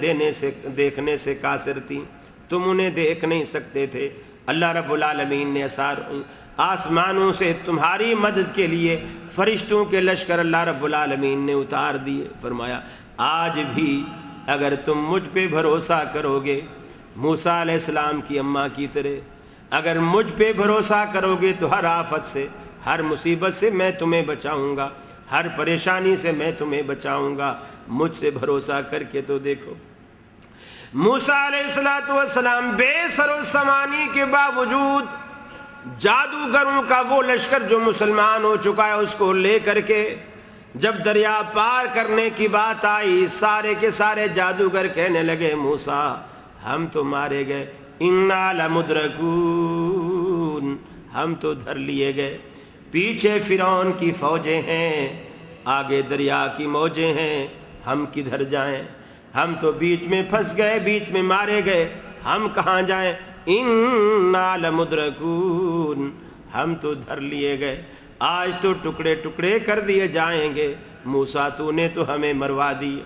دیکھنے سے قاصر تھیں، تم انہیں دیکھ نہیں سکتے تھے۔ اللہ رب العالمین نے آسمانوں سے تمہاری مدد کے لیے فرشتوں کے لشکر اللہ رب العالمین نے اتار دیے۔ فرمایا آج بھی اگر تم مجھ پہ بھروسہ کرو گے، موسیٰ علیہ السلام کی اماں کی طرح اگر مجھ پہ بھروسہ کرو گے تو ہر آفت سے، ہر مصیبت سے میں تمہیں بچاؤں گا، ہر پریشانی سے میں تمہیں بچاؤں گا، مجھ سے بھروسہ کر کے تو دیکھو۔ موسیٰ علیہ السلام بے سر و سامانی کے باوجود جادوگروں کا وہ لشکر جو مسلمان ہو چکا ہے اس کو لے کر کے جب دریا پار کرنے کی بات آئی، سارے کے سارے جادوگر کہنے لگے موسیٰ ہم تو مارے گئے، اِنَّا لَمُدْرَكُونَ، ہم تو دھر لیے گئے، پیچھے فرعون کی فوجیں ہیں، آگے دریا کی موجیں ہیں، ہم کدھر جائیں، ہم تو بیچ میں پھنس گئے، بیچ میں مارے گئے، ہم کہاں جائیں، اِنَّا لَمُدْرَكُونَ، ہم تو دھر لیے گئے، آج تو ٹکڑے ٹکڑے کر دیے جائیں گے، موسیٰ تو نے تو ہمیں مروا دی۔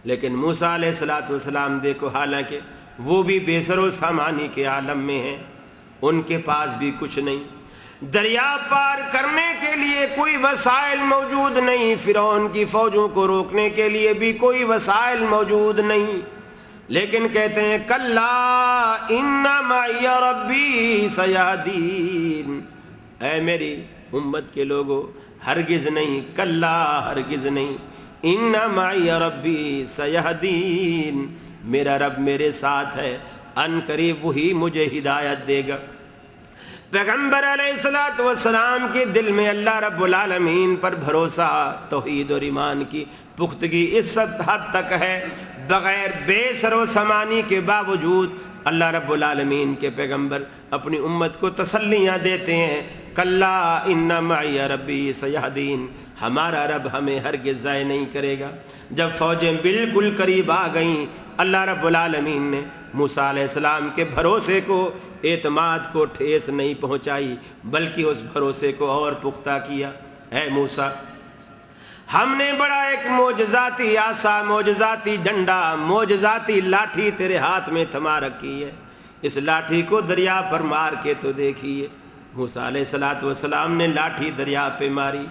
لیکن موسیٰ علیہ السلام دیکھو، حالانکہ وہ بھی بے سر و سامانی کے عالم میں ہیں، ان کے پاس بھی کچھ نہیں، دریا پار کرنے کے لیے کوئی وسائل موجود نہیں، فرعون کی فوجوں کو روکنے کے لیے بھی کوئی وسائل موجود نہیں، لیکن کہتے ہیں کلا ان معی ربی سیہدین، اے میری امت کے لوگوں ہرگز نہیں، کلا ہرگز نہیں، ان معی ربی سیہدین، میرا رب میرے ساتھ ہے، ان قریب وہی مجھے ہدایت دے گا۔ پیغمبر علیہ السلام کے دل میں اللہ رب العالمین پر بھروسہ، توحید اور ایمان کی پختگی اس حد تک ہے، بغیر بے سر و سامانی کے باوجود اللہ رب العالمین کے پیغمبر اپنی امت کو تسلیاں دیتے ہیں، کلا ان معی ربی سیہدین، ہمارا رب ہمیں ہرگز ضائع نہیں کرے گا۔ جب فوجیں بالکل قریب آ گئیں، اللہ رب العالمین نے موسیٰ علیہ السلام کے بھروسے کو اعتماد کو ٹھیس نہیں پہنچائی بلکہ اس بھروسے کو اور پختہ کیا۔ اے موسیٰ، ہم نے بڑا ایک معجزاتی عصا، معجزاتی ڈنڈا، معجزاتی لاٹھی تیرے ہاتھ میں تھما رکھی ہے، اس لاٹھی کو دریا پر مار کے تو دیکھیے۔ موسیٰ علیہ السلام نے لاٹھی دریا پہ ماری،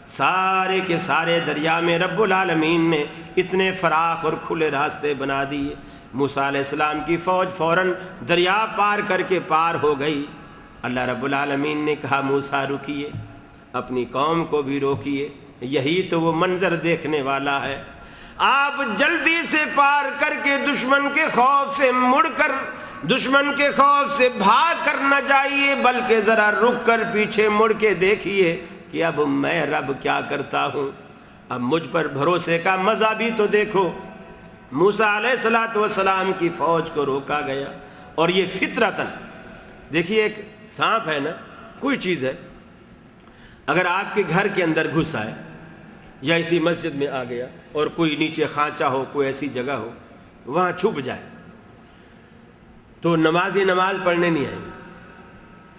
سارے کے سارے دریا میں رب العالمین نے اتنے فراخ اور کھلے راستے بنا دیے۔ موسیٰ علیہ السلام کی فوج فوراً دریا پار کر کے پار ہو گئی۔ اللہ رب العالمین نے کہا موسیٰ رکیے، اپنی قوم کو بھی روکیے، یہی تو وہ منظر دیکھنے والا ہے۔ آپ جلدی سے پار کر کے دشمن کے خوف سے مڑ کر، دشمن کے خوف سے بھاگ کر نہ جائیے، بلکہ ذرا رک کر پیچھے مڑ کے دیکھیے کہ اب میں رب کیا کرتا ہوں، اب مجھ پر بھروسے کا مزہ بھی تو دیکھو۔ موسیٰ علیہ السلام کی فوج کو روکا گیا، اور یہ فطرتاً، دیکھیے ایک سانپ ہے نا، کوئی چیز ہے، اگر آپ کے گھر کے اندر گھس آئے یا اسی مسجد میں آ گیا اور کوئی نیچے خانچہ ہو، کوئی ایسی جگہ ہو، وہاں چھپ جائے تو نمازی نماز پڑھنے نہیں آئیں گے۔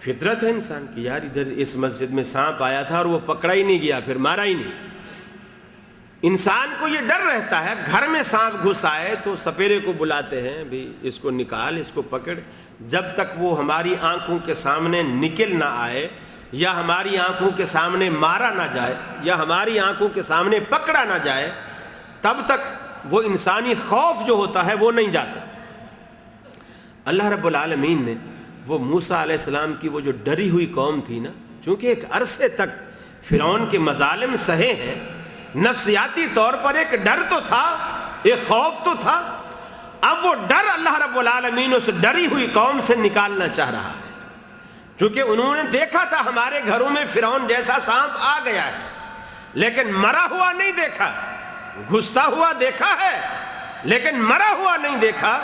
فطرت ہے انسان کی، یار ادھر اس مسجد میں سانپ آیا تھا اور وہ پکڑا ہی نہیں گیا، پھر مارا ہی نہیں۔ انسان کو یہ ڈر رہتا ہے، گھر میں سانپ گھس آئے تو سپیرے کو بلاتے ہیں، بھی اس کو نکال، اس کو پکڑ۔ جب تک وہ ہماری آنکھوں کے سامنے نکل نہ آئے، یا ہماری آنکھوں کے سامنے مارا نہ جائے، یا ہماری آنکھوں کے سامنے پکڑا نہ جائے، تب تک وہ انسانی خوف جو ہوتا ہے وہ نہیں جاتا۔ اللہ رب العالمین نے وہ موسیٰ علیہ السلام کی وہ جو ڈری ہوئی قوم تھی نا، چونکہ ایک عرصے تک فرعون کے مظالم سہے ہیں، نفسیاتی طور پر ایک ڈر تو تھا، ایک خوف تو تھا، اب وہ ڈر اللہ رب العالمین اس ڈری ہوئی قوم سے نکالنا چاہ رہا ہے، چونکہ انہوں نے دیکھا تھا ہمارے گھروں میں فرعون جیسا سانپ آ گیا ہے، لیکن مرا ہوا نہیں دیکھا، گھستا ہوا دیکھا ہے لیکن مرا ہوا نہیں دیکھا۔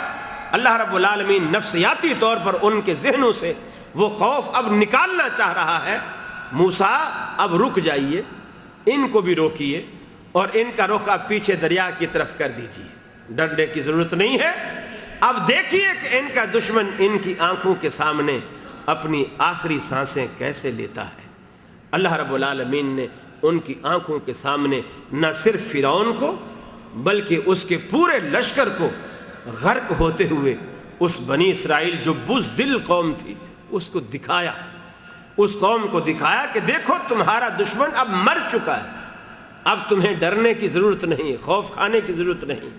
اللہ رب العالمین نفسیاتی طور پر ان کے ذہنوں سے وہ خوف اب نکالنا چاہ رہا ہے۔ موسیٰ اب رک جائیے، ان کو بھی روکیے، اور ان کا رخ آپ پیچھے دریا کی طرف کر دیجیے، ڈرنے کی ضرورت نہیں ہے۔ اب دیکھیے کہ ان کا دشمن ان کی آنکھوں کے سامنے اپنی آخری سانسیں کیسے لیتا ہے۔ اللہ رب العالمین نے ان کی آنکھوں کے سامنے نہ صرف فرعون کو بلکہ اس کے پورے لشکر کو غرق ہوتے ہوئے اس بنی اسرائیل جو بزدل قوم تھی اس کو دکھایا، اس قوم کو دکھایا کہ دیکھو تمہارا دشمن اب مر چکا ہے، اب تمہیں ڈرنے کی ضرورت نہیں، خوف کھانے کی ضرورت نہیں۔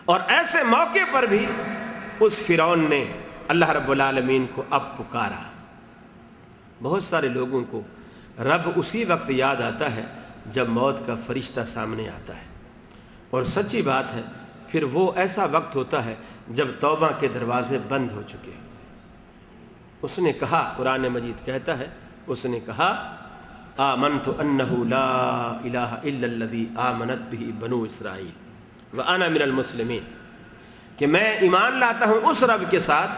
اور ایسے موقع پر بھی اس فرعون نے اللہ رب العالمین کو اب پکارا۔ بہت سارے لوگوں کو رب اسی وقت یاد آتا ہے جب موت کا فرشتہ سامنے آتا ہے، اور سچی بات ہے پھر وہ ایسا وقت ہوتا ہے جب توبہ کے دروازے بند ہو چکے ہوتے ہیں۔ اس نے کہا، قرآن مجید کہتا ہے، اس نے کہا آمنت انہ لا الہ الا الذی آمنت بہ بنو اسرائیل وانا من المسلمین، کہ میں ایمان لاتا ہوں اس رب کے ساتھ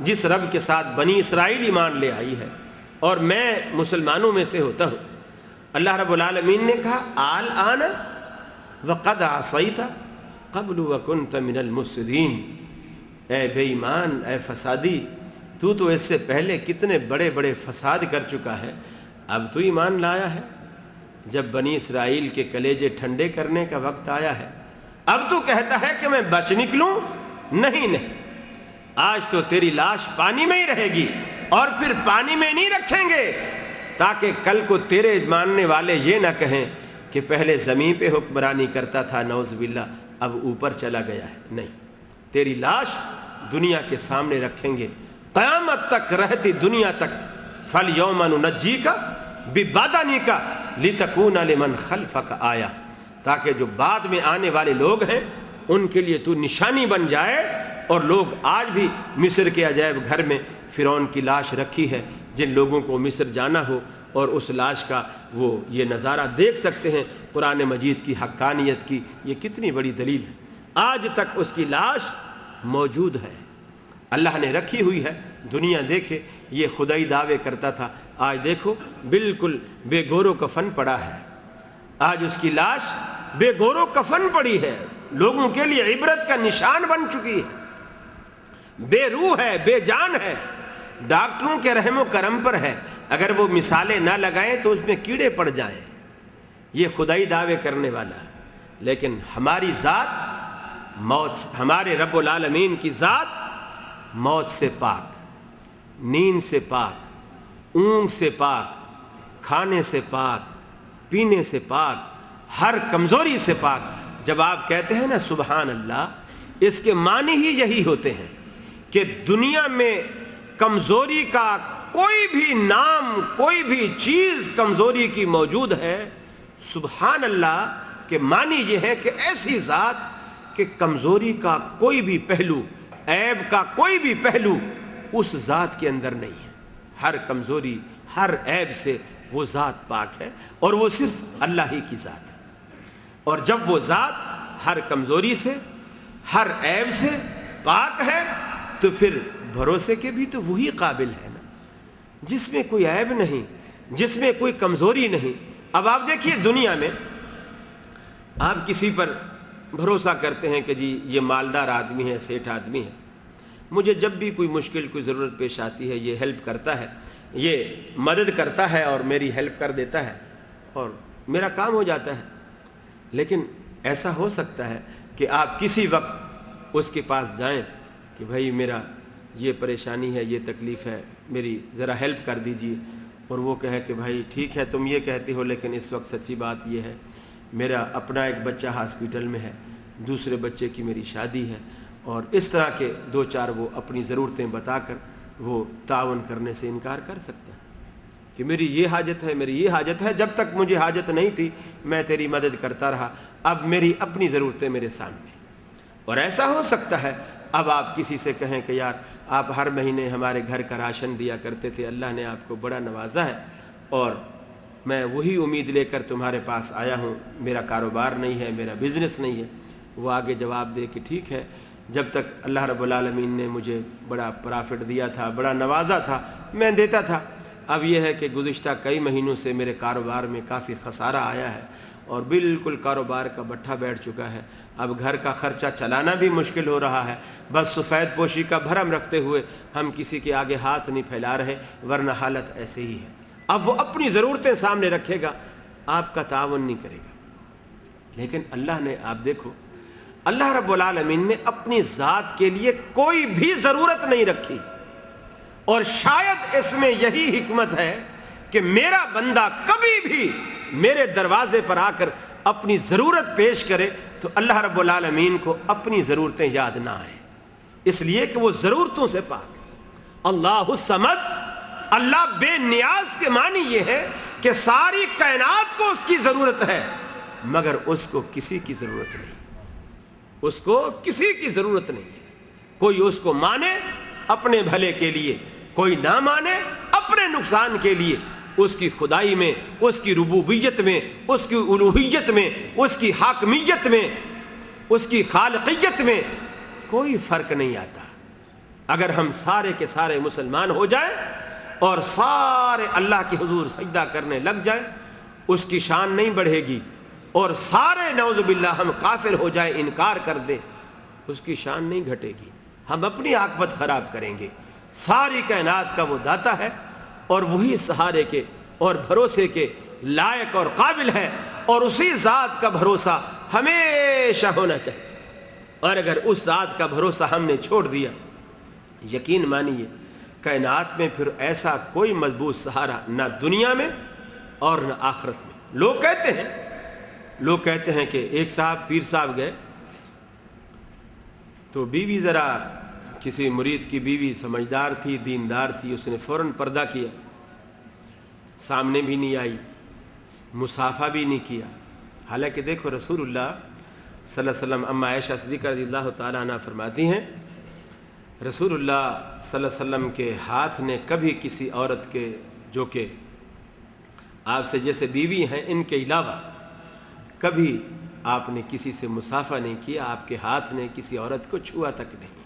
جس رب کے ساتھ بنی اسرائیل ایمان لے آئی ہے، اور میں مسلمانوں میں سے ہوتا ہوں۔ اللہ رب العالمین نے کہا الآن وقد عصیت قبل وکنت من المفسدین، اے بے ایمان، اے فسادی، تو اس سے پہلے کتنے بڑے بڑے فساد کر چکا ہے، اب تو ایمان لایا ہے۔ جب بنی اسرائیل کے کلیجے ٹھنڈے کرنے کا وقت آیا ہے، اب تو کہتا ہے کہ میں بچ نکلوں؟ نہیں، آج تو تیری لاش پانی میں ہی رہے گی، اور پھر پانی میں نہیں رکھیں گے تاکہ کل کو تیرے ماننے والے یہ نہ کہیں کہ پہلے زمین پہ حکمرانی کرتا تھا، نعوذ باللہ اب اوپر چلا گیا ہے۔ نہیں، تیری لاش دنیا کے سامنے رکھیں گے، قیامت تک رہتی دنیا تک۔ فَالْيَوْمَ نُنَجِّيكَ بِبَدَنِكَ لِتَكُونَ لِمَنْ خَلْفَكَ آیَةً، تاکہ جو بعد میں آنے والے لوگ ہیں ان کے لیے تو نشانی بن جائے۔ اور لوگ آج بھی مصر کے عجائب گھر میں فرعون کی لاش رکھی ہے، جن لوگوں کو مصر جانا ہو اور اس لاش کا وہ یہ نظارہ دیکھ سکتے ہیں، قرآن مجید کی حقانیت کی یہ کتنی بڑی دلیل ہے۔ آج تک اس کی لاش موجود ہے، اللہ نے رکھی ہوئی ہے۔ دنیا دیکھے، یہ خدائی دعوے کرتا تھا، آج دیکھو بالکل بے گور و کفن پڑا ہے، آج اس کی لاش بے گور و کفن پڑی ہے، لوگوں کے لیے عبرت کا نشان بن چکی ہے، بے روح ہے، بے جان ہے۔ ڈاکٹروں کے رحم و کرم پر ہے، اگر وہ مثالیں نہ لگائیں تو اس میں کیڑے پڑ جائیں، یہ خدائی دعوے کرنے والا ہے۔ لیکن ہماری ذات موت، ہمارے رب العالمین کی ذات موت سے پاک، نیند سے پاک، اونگ سے پاک، کھانے سے پاک، پینے سے پاک، ہر کمزوری سے پاک۔ جب آپ کہتے ہیں نا سبحان اللہ، اس کے معنی ہی یہی ہوتے ہیں کہ دنیا میں کمزوری کا کوئی بھی نام، کوئی بھی چیز کمزوری کی موجود ہے، سبحان اللہ کے معنی یہ ہے کہ ایسی ذات کہ کمزوری کا کوئی بھی پہلو، عیب کا کوئی بھی پہلو اس ذات کے اندر نہیں ہے۔ ہر کمزوری، ہر عیب سے وہ ذات پاک ہے، اور وہ صرف اللہ ہی کی ذات ہے۔ اور جب وہ ذات ہر کمزوری سے، ہر عیب سے پاک ہے تو پھر بھروسے کے بھی تو وہی قابل ہے نا، جس میں کوئی عیب نہیں، جس میں کوئی کمزوری نہیں۔ اب آپ دیکھیے دنیا میں آپ کسی پر بھروسہ کرتے ہیں کہ جی یہ مالدار آدمی ہے، سیٹھ آدمی ہے، مجھے جب بھی کوئی مشکل، کوئی ضرورت پیش آتی ہے یہ ہیلپ کرتا ہے، یہ مدد کرتا ہے اور میری ہیلپ کر دیتا ہے اور میرا کام ہو جاتا ہے۔ لیکن ایسا ہو سکتا ہے کہ آپ کسی وقت اس کے پاس جائیں کہ بھائی میرا یہ پریشانی ہے، یہ تکلیف ہے، میری ذرا ہیلپ کر دیجئے، اور وہ کہے کہ بھائی ٹھیک ہے تم یہ کہتے ہو، لیکن اس وقت سچی بات یہ ہے میرا اپنا ایک بچہ ہاسپٹل میں ہے، دوسرے بچے کی میری شادی ہے، اور اس طرح کے دو چار وہ اپنی ضرورتیں بتا کر وہ تعاون کرنے سے انکار کر سکتا ہے کہ میری یہ حاجت ہے، میری یہ حاجت ہے، جب تک مجھے حاجت نہیں تھی میں تیری مدد کرتا رہا، اب میری اپنی ضرورتیں میرے سامنے۔ اور ایسا ہو سکتا ہے اب آپ کسی سے کہیں کہ یار آپ ہر مہینے ہمارے گھر کا راشن دیا کرتے تھے، اللہ نے آپ کو بڑا نوازا ہے اور میں وہی امید لے کر تمہارے پاس آیا ہوں، میرا کاروبار نہیں ہے، میرا بزنس نہیں ہے۔ وہ آگے جواب دے کہ ٹھیک ہے، جب تک اللہ رب العالمین نے مجھے بڑا پرافٹ دیا تھا، بڑا نوازا تھا، میں دیتا تھا۔ اب یہ ہے کہ گزشتہ کئی مہینوں سے میرے کاروبار میں کافی خسارہ آیا ہے اور بالکل کاروبار کا بٹھا بیٹھ چکا ہے، اب گھر کا خرچہ چلانا بھی مشکل ہو رہا ہے، بس سفید پوشی کا بھرم رکھتے ہوئے ہم کسی کے آگے ہاتھ نہیں پھیلا رہے، ورنہ حالت ایسے ہی ہے۔ اب وہ اپنی ضرورتیں سامنے رکھے گا، آپ کا تعاون نہیں کرے گا۔ لیکن اللہ نے، آپ دیکھو، اللہ رب العالمین نے اپنی ذات کے لیے کوئی بھی ضرورت نہیں رکھی، اور شاید اس میں یہی حکمت ہے کہ میرا بندہ کبھی بھی میرے دروازے پر آ کر اپنی ضرورت پیش کرے تو اللہ رب العالمین کو اپنی ضرورتیں یاد نہ آئیں، اس لیے کہ وہ ضرورتوں سے پاک ہے۔ اللہ الصمد، اللہ بے نیاز کے معنی یہ ہے کہ ساری کائنات کو اس کی ضرورت ہے مگر اس کو کسی کی ضرورت نہیں، اس کو کسی کی ضرورت نہیں ہے۔ کوئی اس کو مانے اپنے بھلے کے لیے، کوئی نہ مانے اپنے نقصان کے لیے، اس کی خدائی میں، اس کی ربوبیت میں، اس کی الوہیت میں، اس کی حاکمیت میں، اس کی خالقیت میں کوئی فرق نہیں آتا۔ اگر ہم سارے کے سارے مسلمان ہو جائیں اور سارے اللہ کے حضور سجدہ کرنے لگ جائیں، اس کی شان نہیں بڑھے گی، اور سارے نعوذ باللہ ہم کافر ہو جائیں، انکار کر دیں، اس کی شان نہیں گھٹے گی، ہم اپنی عاقبت خراب کریں گے۔ ساری کائنات کا وہ داتا ہے اور وہی سہارے کے اور بھروسے کے لائق اور قابل ہے، اور اسی ذات کا بھروسہ ہمیشہ ہونا چاہیے۔ اور اگر اس ذات کا بھروسہ ہم نے چھوڑ دیا، یقین مانیے کائنات میں پھر ایسا کوئی مضبوط سہارا نہ دنیا میں اور نہ آخرت میں۔ لوگ کہتے ہیں کہ ایک صاحب، پیر صاحب گئے تو بیوی، ذرا کسی مرید کی بیوی سمجھدار تھی، دیندار تھی، اس نے فوراً پردہ کیا، سامنے بھی نہیں آئی، مصافحہ بھی نہیں کیا۔ حالانکہ دیکھو رسول اللہ صلی اللہ علیہ وسلم، اما عائشہ صدیقہ رضی اللہ تعالیٰ عنہ فرماتی ہیں، رسول اللہ صلی اللہ علیہ وسلم کے ہاتھ نے کبھی کسی عورت کے، جو کہ آپ سے جیسے بیوی ہیں ان کے علاوہ، کبھی آپ نے کسی سے مصافحہ نہیں کیا، آپ کے ہاتھ نے کسی عورت کو چھوا تک نہیں۔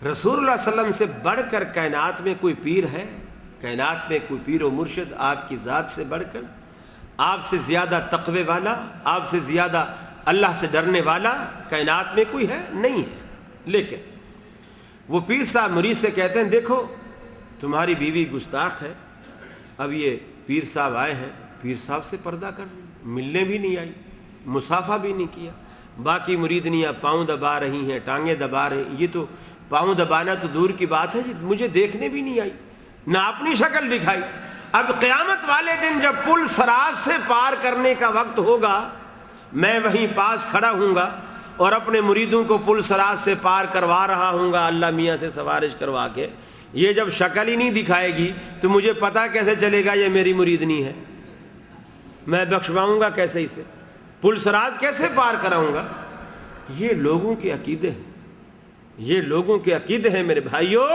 رسول اللہ صلی اللہ علیہ وسلم سے بڑھ کر کائنات میں کوئی پیر ہے؟ کائنات میں کوئی پیر و مرشد آپ کی ذات سے بڑھ کر، آپ سے زیادہ تقوی والا، آپ سے زیادہ اللہ سے ڈرنے والا کائنات میں کوئی ہے؟ نہیں ہے۔ لیکن وہ پیر صاحب مرید سے کہتے ہیں، دیکھو تمہاری بیوی گستاخ ہے. اب یہ پیر صاحب آئے ہیں, پیر صاحب سے پردہ کر ملنے بھی نہیں آئی, مصافحہ بھی نہیں کیا. باقی مریدنیاں پاؤں دبا رہی ہیں, ٹانگیں دبا رہے ہیں. یہ تو پاؤں دبانا تو دور کی بات ہے, مجھے دیکھنے بھی نہیں آئی, نہ اپنی شکل دکھائی. اب قیامت والے دن جب پل صراط سے پار کرنے کا وقت ہوگا, میں وہیں پاس کھڑا ہوں گا اور اپنے مریدوں کو پل صراط سے پار کروا رہا ہوں گا اللہ میاں سے سفارش کروا کے. یہ جب شکل ہی نہیں دکھائے گی تو مجھے پتا کیسے چلے گا یہ میری مریدنی ہے؟ میں بخشواؤں گا کیسے اسے؟ پل صراط کیسے پار کراؤں گا؟ یہ لوگوں کے عقیدے ہیں, یہ لوگوں کے عقیدے ہیں میرے بھائیوں.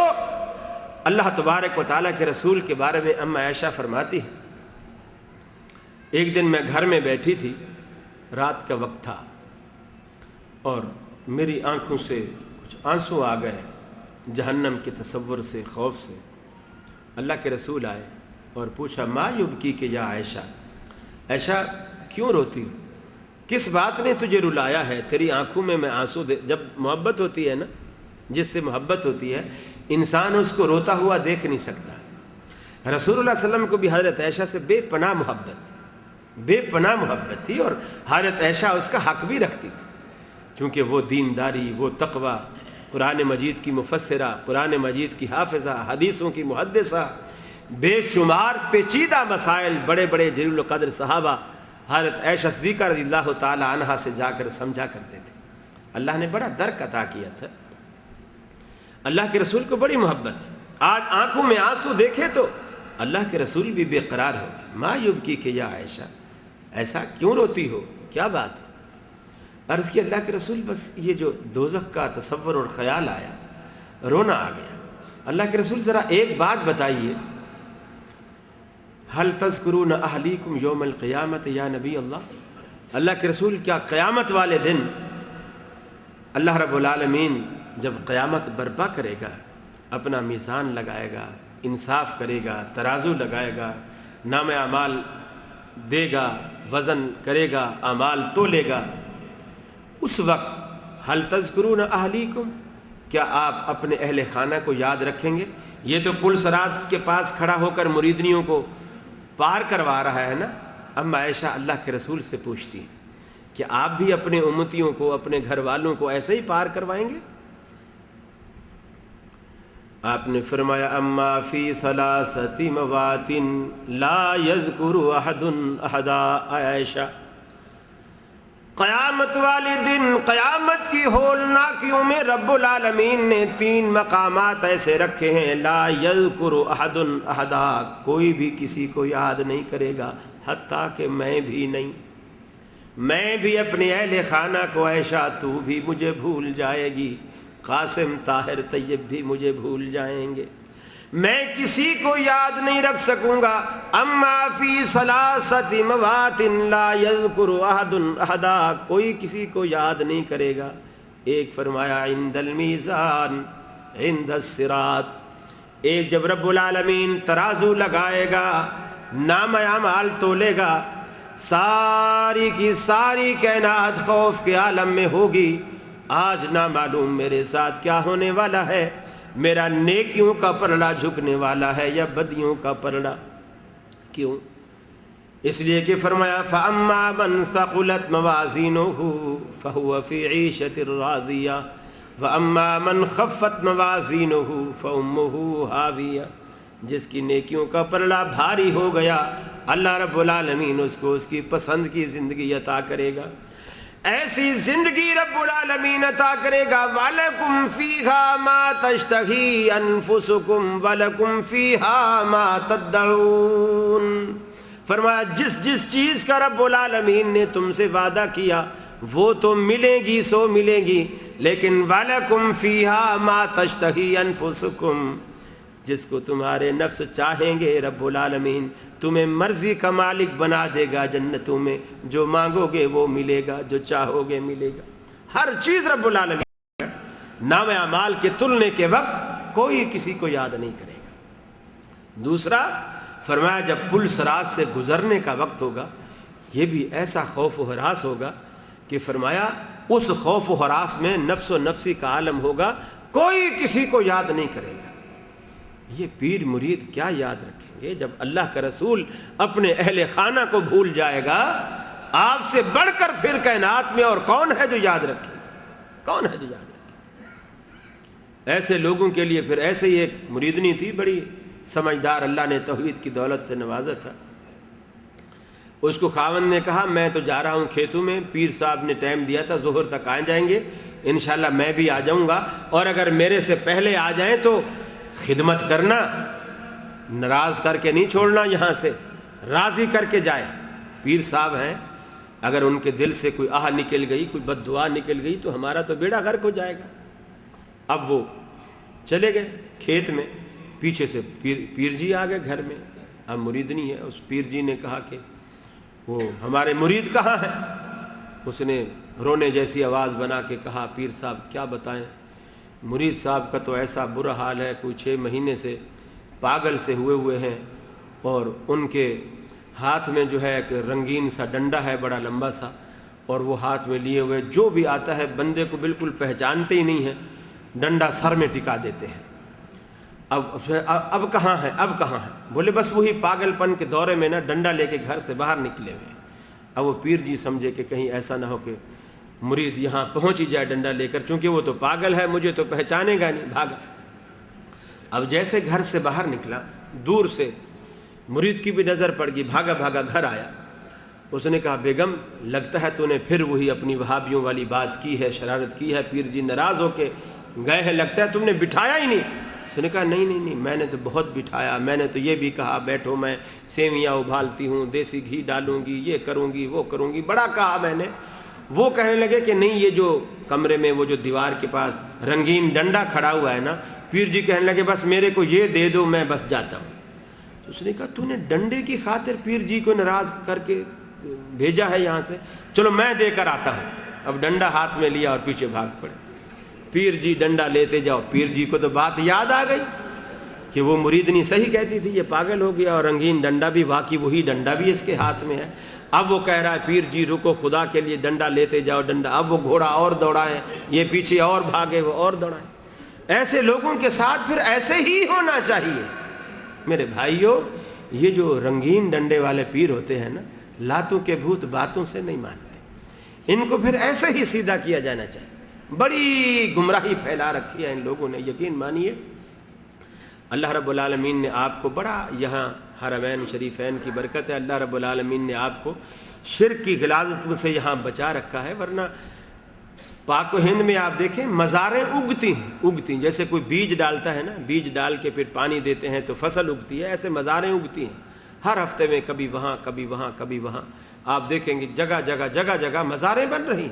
اللہ تبارک و تعالیٰ کے رسول کے بارے میں ام عائشہ فرماتی ہے, ایک دن میں گھر میں بیٹھی تھی, رات کا وقت تھا, اور میری آنکھوں سے کچھ آنسو آ گئے جہنم کے تصور سے, خوف سے. اللہ کے رسول آئے اور پوچھا ما یبکی کہ یا عائشہ, عائشہ کیوں روتی ہو؟ کس بات نے تجھے رلایا ہے؟ تیری آنکھوں میں آنسو جب محبت ہوتی ہے نا, جس سے محبت ہوتی ہے انسان اس کو روتا ہوا دیکھ نہیں سکتا. رسول اللہ صلی اللہ علیہ وسلم کو بھی حضرت عائشہ سے بے پناہ محبت تھی, اور حضرت عائشہ اس کا حق بھی رکھتی تھی, چونکہ وہ دینداری, وہ تقوی, قرآن مجید کی مفسرہ, قرآن مجید کی حافظہ, حدیثوں کی محدثہ, بے شمار پیچیدہ مسائل بڑے بڑے جلیل القدر صحابہ حضرت عائشہ صدیقہ رضی اللہ تعالی عنہا سے جا کر سمجھا کرتے تھے. اللہ نے بڑا درک عطا کیا تھا, اللہ کے رسول کو بڑی محبت. آج آنکھوں میں آنسو دیکھے تو اللہ کے رسول بھی بے قرار ہو گئے. ما یبکی کہ یا عائشہ, ایسا کیوں روتی ہو, کیا بات ہے؟ عرض کی اللہ کے رسول بس یہ جو دوزخ کا تصور اور خیال آیا, رونا آ گیا. اللہ کے رسول ذرا ایک بات بتائیے, حل تذکرون اہلیکم یوم القیامت یا نبی اللہ. اللہ کے رسول کیا قیامت والے دن اللہ رب العالمین جب قیامت برپا کرے گا, اپنا میزان لگائے گا, انصاف کرے گا, ترازو لگائے گا, نام اعمال دے گا, وزن کرے گا, اعمال تولے گا, اس وقت حل تذکرون اہلیکم, کیا آپ اپنے اہل خانہ کو یاد رکھیں گے؟ یہ تو پل صراط کے پاس کھڑا ہو کر مریدنیوں کو پار کروا رہا ہے نا. ام عائشہ اللہ کے رسول سے پوچھتی کہ آپ بھی اپنے امتیوں کو, اپنے گھر والوں کو ایسے ہی پار کروائیں گے؟ آپ نے فرمایا اما فی ثلاثت موات لا یذکر احد احدا. عائشہ, قیامت والے دن, قیامت کی ہولناکیوں میں رب العالمین نے 3 مقامات ایسے رکھے ہیں, لا یذکر احد احدا, کوئی بھی کسی کو یاد نہیں کرے گا, حتیٰ کہ میں بھی نہیں. میں بھی اپنے اہل خانہ کو, عائشہ تو بھی مجھے بھول جائے گی, قاسم, طاہر, طیب بھی مجھے بھول جائیں گے, میں کسی کو یاد نہیں رکھ سکوں گا. اما فی ثلاثت موات لا یذکر احد احدا, کوئی کسی کو یاد نہیں کرے گا. ایک فرمایا عند المیزان عند الصراط, ایک جب رب العالمین ترازو لگائے گا, نام اعمال تولے گا, ساری کی ساری کائنات خوف کے عالم میں ہوگی. آج نہ معلوم میرے ساتھ کیا ہونے والا ہے, میرا نیکیوں کا پلڑا جھکنے والا ہے یا بدیوں کا پلڑا. کیوں؟ اس لیے کہ فرمایا فَأَمَّا مَنْ ثَقُلَتْ مَوَازِينُهُ فَهُوَ فِي عِيشَةٍ رَاضِيَةٍ وَأَمَّا مَنْ خَفَّتْ مَوَازِينُهُ فَأُمُّهُ هَاوِيَةٌ. جس کی نیکیوں کا پلڑا بھاری ہو گیا, اللہ رب العالمین اس کو اس کی پسند کی زندگی عطا کرے گا. ایسی زندگی رب العالمین عطا کرے گا. وَلَكُمْ فِيهَا مَا تَشْتَهِي أَنفُسُكُمْ وَلَكُمْ فِيهَا مَا تَدَّعُونَ. فرمایا جس چیز کا رب العالمین نے تم سے وعدہ کیا وہ تو ملے گی سو ملے گی, لیکن وَلَكُمْ فِيهَا مَا تَشْتَهِي أَنفُسُكُمْ, جس کو تمہارے نفس چاہیں گے رب العالمین تمہیں مرضی کا مالک بنا دے گا. جنتوں میں جو مانگو گے وہ ملے گا, جو چاہو گے ملے گا, ہر چیز رب العالمین. نام اعمال کے تلنے کے وقت کوئی کسی کو یاد نہیں کرے گا. دوسرا فرمایا جب پل صراط سے گزرنے کا وقت ہوگا, یہ بھی ایسا خوف و ہراس ہوگا کہ فرمایا اس خوف و ہراس میں نفس و نفسی کا عالم ہوگا, کوئی کسی کو یاد نہیں کرے گا. یہ پیر مرید کیا یاد رکھیں گے جب اللہ کا رسول اپنے اہل خانہ کو بھول جائے گا؟ آپ سے بڑھ کر پھر کائنات میں اور کون ہے جو یاد رکھے؟ کون ہے جو یاد رکھے؟ ایسے لوگوں کے لیے پھر ایسے ہی ایک مریدنی تھی، بڑی سمجھدار، اللہ نے توحید کی دولت سے نوازا تھا۔ اس کو خاوند نے کہا میں تو جا رہا ہوں کھیتوں میں، پیر صاحب نے ٹائم دیا تھا ظہر تک آ جائیں گے، انشاءاللہ میں بھی آ جاؤں گا، اور اگر میرے سے پہلے آ جائیں تو خدمت کرنا، ناراض کر کے نہیں چھوڑنا، یہاں سے راضی کر کے جائے۔ پیر صاحب ہیں، اگر ان کے دل سے کوئی آہ نکل گئی، کوئی بد دعا نکل گئی تو ہمارا تو بیڑا غرق ہو جائے گا۔ اب وہ چلے گئے کھیت میں، پیچھے سے پیر جی آ گئے گھر میں۔ اب مریدنی ہے، اس پیر جی نے کہا کہ وہ ہمارے مرید کہاں ہیں؟ اس نے رونے جیسی آواز بنا کے کہا پیر صاحب کیا بتائیں، مرید صاحب کا تو ایسا برا حال ہے، کوئی 6 مہینے سے پاگل سے ہوئے ہیں، اور ان کے ہاتھ میں جو ہے ایک رنگین سا ڈنڈا ہے بڑا لمبا سا، اور وہ ہاتھ میں لیے ہوئے جو بھی آتا ہے بندے کو بالکل پہچانتے ہی نہیں ہیں، ڈنڈا سر میں ٹکا دیتے ہیں۔ اب کہاں ہے؟ اب کہاں ہے؟ بولے بس وہی پاگل پن کے دورے میں نا ڈنڈا لے کے گھر سے باہر نکلے ہوئے ہیں۔ اب وہ پیر جی سمجھے کہ کہیں ایسا نہ ہو کہ مرید یہاں پہنچ ہی جائے ڈنڈا لے کر، چونکہ وہ تو پاگل ہے، مجھے تو پہچانے گا نہیں، بھاگا۔ اب جیسے گھر سے باہر نکلا، دور سے مرید کی بھی نظر پڑ گئی، بھاگا بھاگا گھر آیا۔ اس نے کہا بیگم لگتا ہے تو نے پھر وہی اپنی وہابیوں والی بات کی ہے، شرارت کی ہے، پیر جی ناراض ہو کے گئے ہیں، لگتا ہے تم نے بٹھایا ہی نہیں۔ اس نے کہا نہیں، میں نے تو بہت بٹھایا، میں نے تو یہ بھی کہا بیٹھو میں سیویاں ابالتی ہوں، دیسی گھی ڈالوں گی، یہ کروں گی وہ کروں گی، بڑا کہا میں نے۔ وہ کہنے لگے کہ نہیں، یہ جو کمرے میں وہ جو دیوار کے پاس رنگین ڈنڈا کھڑا ہوا ہے نا، پیر جی کہنے لگے بس میرے کو یہ دے دو، میں بس جاتا ہوں۔ اس نے کہا تو نے ڈنڈے کی خاطر پیر جی کو ناراض کر کے بھیجا ہے یہاں سے، چلو میں دے کر آتا ہوں۔ اب ڈنڈا ہاتھ میں لیا اور پیچھے بھاگ پڑے۔ پیر جی ڈنڈا لیتے جاؤ، پیر جی کو تو بات یاد آ گئی کہ وہ مریدنی صحیح کہتی تھی، یہ پاگل ہو گیا، اور رنگین ڈنڈا بھی واقعی وہی ڈنڈا بھی اس کے ہاتھ میں ہے۔ اب وہ کہہ رہا ہے پیر جی رکو، خدا کے لیے ڈنڈا لیتے جاؤ ڈنڈا۔ اب وہ گھوڑا اور دوڑائے، یہ پیچھے اور بھاگے، وہ اور دوڑائے۔ ایسے لوگوں کے ساتھ پھر ایسے ہی ہونا چاہیے میرے بھائیوں۔ یہ جو رنگین ڈنڈے والے پیر ہوتے ہیں نا، لاتوں کے بھوت باتوں سے نہیں مانتے، ان کو پھر ایسے ہی سیدھا کیا جانا چاہیے۔ بڑی گمراہی پھیلا رکھی ہے ان لوگوں نے، یقین مانیے اللہ رب العالمین نے آپ کو بڑا، یہاں حرمین شریفین کی برکت ہے، اللہ رب العالمین نے آپ کو شرک کی غلاظت سے یہاں بچا رکھا ہے، ورنہ پاک و ہند میں آپ دیکھیں مزاریں اگتی ہیں، جیسے کوئی بیج ڈالتا ہے نا، بیج ڈال کے پھر پانی دیتے ہیں تو فصل اگتی ہے، ایسے مزاریں اگتی ہیں ہر ہفتے میں، کبھی وہاں کبھی وہاں کبھی وہاں، آپ دیکھیں گے جگہ جگہ مزاریں بن رہی۔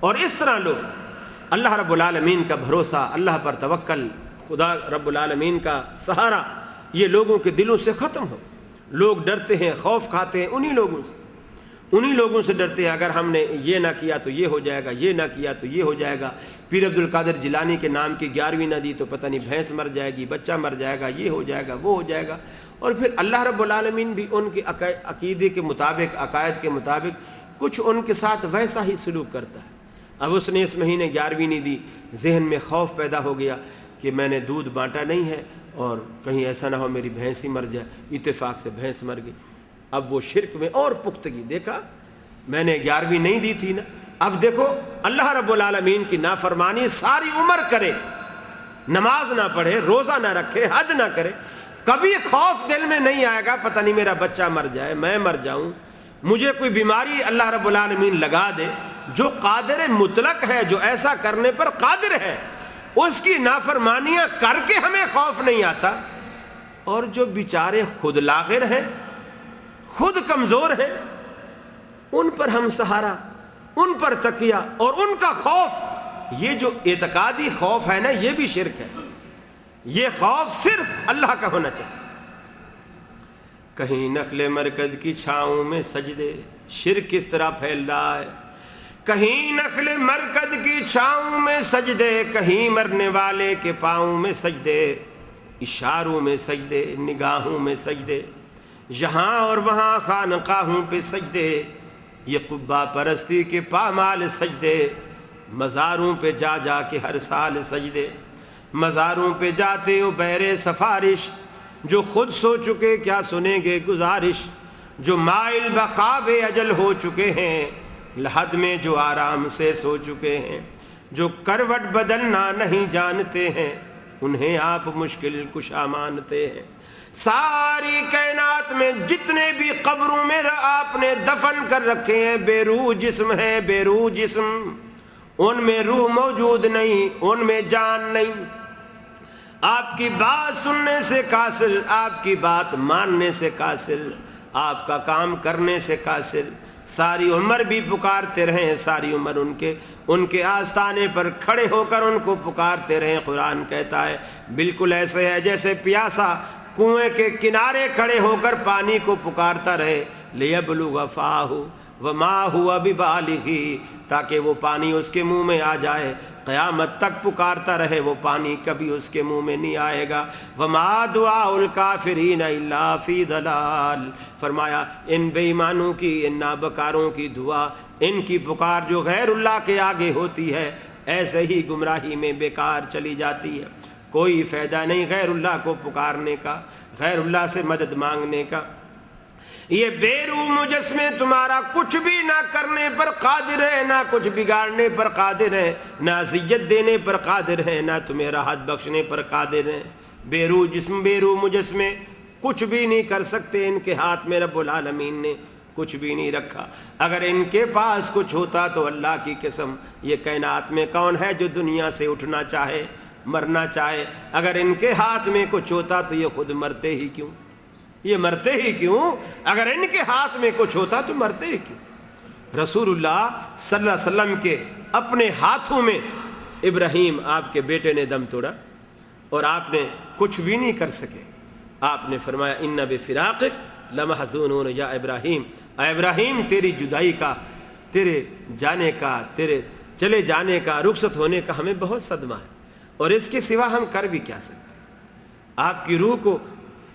اور اس طرح لوگ اللہ رب العالمین کا بھروسہ، اللہ پر توکل، خدا رب العالمین کا سہارا یہ لوگوں کے دلوں سے ختم ہو۔ لوگ ڈرتے ہیں، خوف کھاتے ہیں انہی لوگوں سے ڈرتے ہیں، اگر ہم نے یہ نہ کیا تو یہ ہو جائے گا، یہ نہ کیا تو یہ ہو جائے گا، پیر عبد القادر جیلانی کے نام کی 11ویں نہ دی تو پتہ نہیں بھینس مر جائے گی، بچہ مر جائے گا، یہ ہو جائے گا وہ ہو جائے گا۔ اور پھر اللہ رب العالمین بھی ان کے عقیدے کے مطابق، عقائد کے مطابق کچھ ان کے ساتھ ویسا ہی سلوک کرتا ہے۔ اب اس نے اس مہینے 11ویں نہیں دی، ذہن میں خوف پیدا ہو گیا کہ میں نے دودھ بانٹا نہیں ہے اور کہیں ایسا نہ ہو میری بھینس ہی مر جائے، اتفاق سے بھینس مر گئی۔ اب وہ شرک میں اور پختگی، دیکھا میں نے 11ویں نہیں دی تھی نا، اب دیکھو اللہ رب العالمین کی نافرمانی ساری عمر کرے، نماز نہ پڑھے، روزہ نہ رکھے، حج نہ کرے، کبھی خوف دل میں نہیں آئے گا پتہ نہیں میرا بچہ مر جائے، میں مر جاؤں، مجھے کوئی بیماری اللہ رب العالمین لگا دے۔ جو قادر مطلق ہے، جو ایسا کرنے پر قادر ہے، اس کی نافرمانیاں کر کے ہمیں خوف نہیں آتا۔ اور جو بیچارے خود لاغر ہیں، خود کمزور ہیں، ان پر ہم سہارا، ان پر تکیہ اور ان کا خوف، یہ جو اعتقادی خوف ہے نا، یہ بھی شرک ہے۔ یہ خوف صرف اللہ کا ہونا چاہیے۔ کہیں نخل مرکز کی چھاؤں میں سجدے، شرک کس طرح پھیل رہا ہے، کہیں نخل مرکز کی چھاؤں میں سجدے، کہیں مرنے والے کے پاؤں میں سجدے، اشاروں میں سجدے، نگاہوں میں سجدے، یہاں اور وہاں خانقاہوں پہ سجدے، یہ قبہ پرستی کے پامال سجدے، مزاروں پہ جا جا کے ہر سال سجدے، مزاروں پہ جاتے ہو بہرے سفارش، جو خود سو چکے کیا سنیں گے گزارش، جو مائل بخواب اجل ہو چکے ہیں، لحد میں جو آرام سے سو چکے ہیں، جو کروٹ بدلنا نہیں جانتے ہیں، انہیں آپ مشکل کشا مانتے ہیں۔ ساری کائنات میں جتنے بھی قبروں میں آپ نے دفن کر رکھے ہیں بے روح جسم ہے، بے روح جسم، ان میں روح موجود نہیں، ان میں جان نہیں۔ آپ کی بات سننے سے قاصر، آپ کی بات ماننے سے قاصر، آپ کا کام کرنے سے قاصر۔ ساری عمر بھی پکارتے رہیں، ساری عمر ان کے آستانے پر کھڑے ہو کر ان کو پکارتے رہیں۔ قرآن کہتا ہے بالکل ایسے ہے جیسے پیاسا کنویں کے کنارے کھڑے ہو کر پانی کو پکارتا رہے، لِيَبْلُغَ فَاهُ وَمَا هُوَ بِبَالِغِهِ، تاکہ وہ پانی اس کے منہ میں آ جائے۔ قیامت تک پکارتا رہے، وہ پانی کبھی اس کے منہ میں نہیں آئے گا۔ وَمَا دُعَاءُ الْكَافِرِينَ إِلَّا فِي ضَلَالٍ، فرمایا ان بے ایمانوں کی، ان نابکاروں کی دعا، ان کی پکار جو غیر اللہ کے آگے ہوتی ہے، ایسے ہی گمراہی میں بیکار چلی جاتی ہے۔ کوئی فائدہ نہیں غیر اللہ کو پکارنے کا، غیر اللہ سے مدد مانگنے کا۔ یہ بے روح مجسمے تمہارا کچھ بھی نہ کرنے پر قادر ہے، نہ کچھ بگاڑنے پر قادر ہے، نہ اذیت دینے پر قادر ہے، نہ تمہیں راحت بخشنے پر قادر ہے۔ بے روح جسم، بے روح مجسمے کچھ بھی نہیں کر سکتے، ان کے ہاتھ میں رب العالمین نے کچھ بھی نہیں رکھا۔ اگر ان کے پاس کچھ ہوتا تو اللہ کی قسم یہ کائنات میں کون ہے جو دنیا سے اٹھنا چاہے، مرنا چاہے؟ اگر ان کے ہاتھ میں کچھ ہوتا تو یہ خود مرتے ہی کیوں؟ یہ مرتے ہی کیوں؟ اگر ان کے ہاتھ میں کچھ ہوتا تو مرتے ہی کیوں؟ رسول اللہ صلی اللہ علیہ وسلم کے اپنے ہاتھوں میں ابراہیم آپ کے بیٹے نے دم توڑا اور آپ نے کچھ بھی نہیں کر سکے۔ آپ نے فرمایا ان بفراقک لمحزونون یا ابراہیم، اے ابراہیم تیری جدائی کا، تیرے جانے کا، تیرے چلے جانے کا، رخصت ہونے کا ہمیں بہت صدمہ ہے، اور اس کے سوا ہم کر بھی کیا سکتے؟ آپ کی روح کو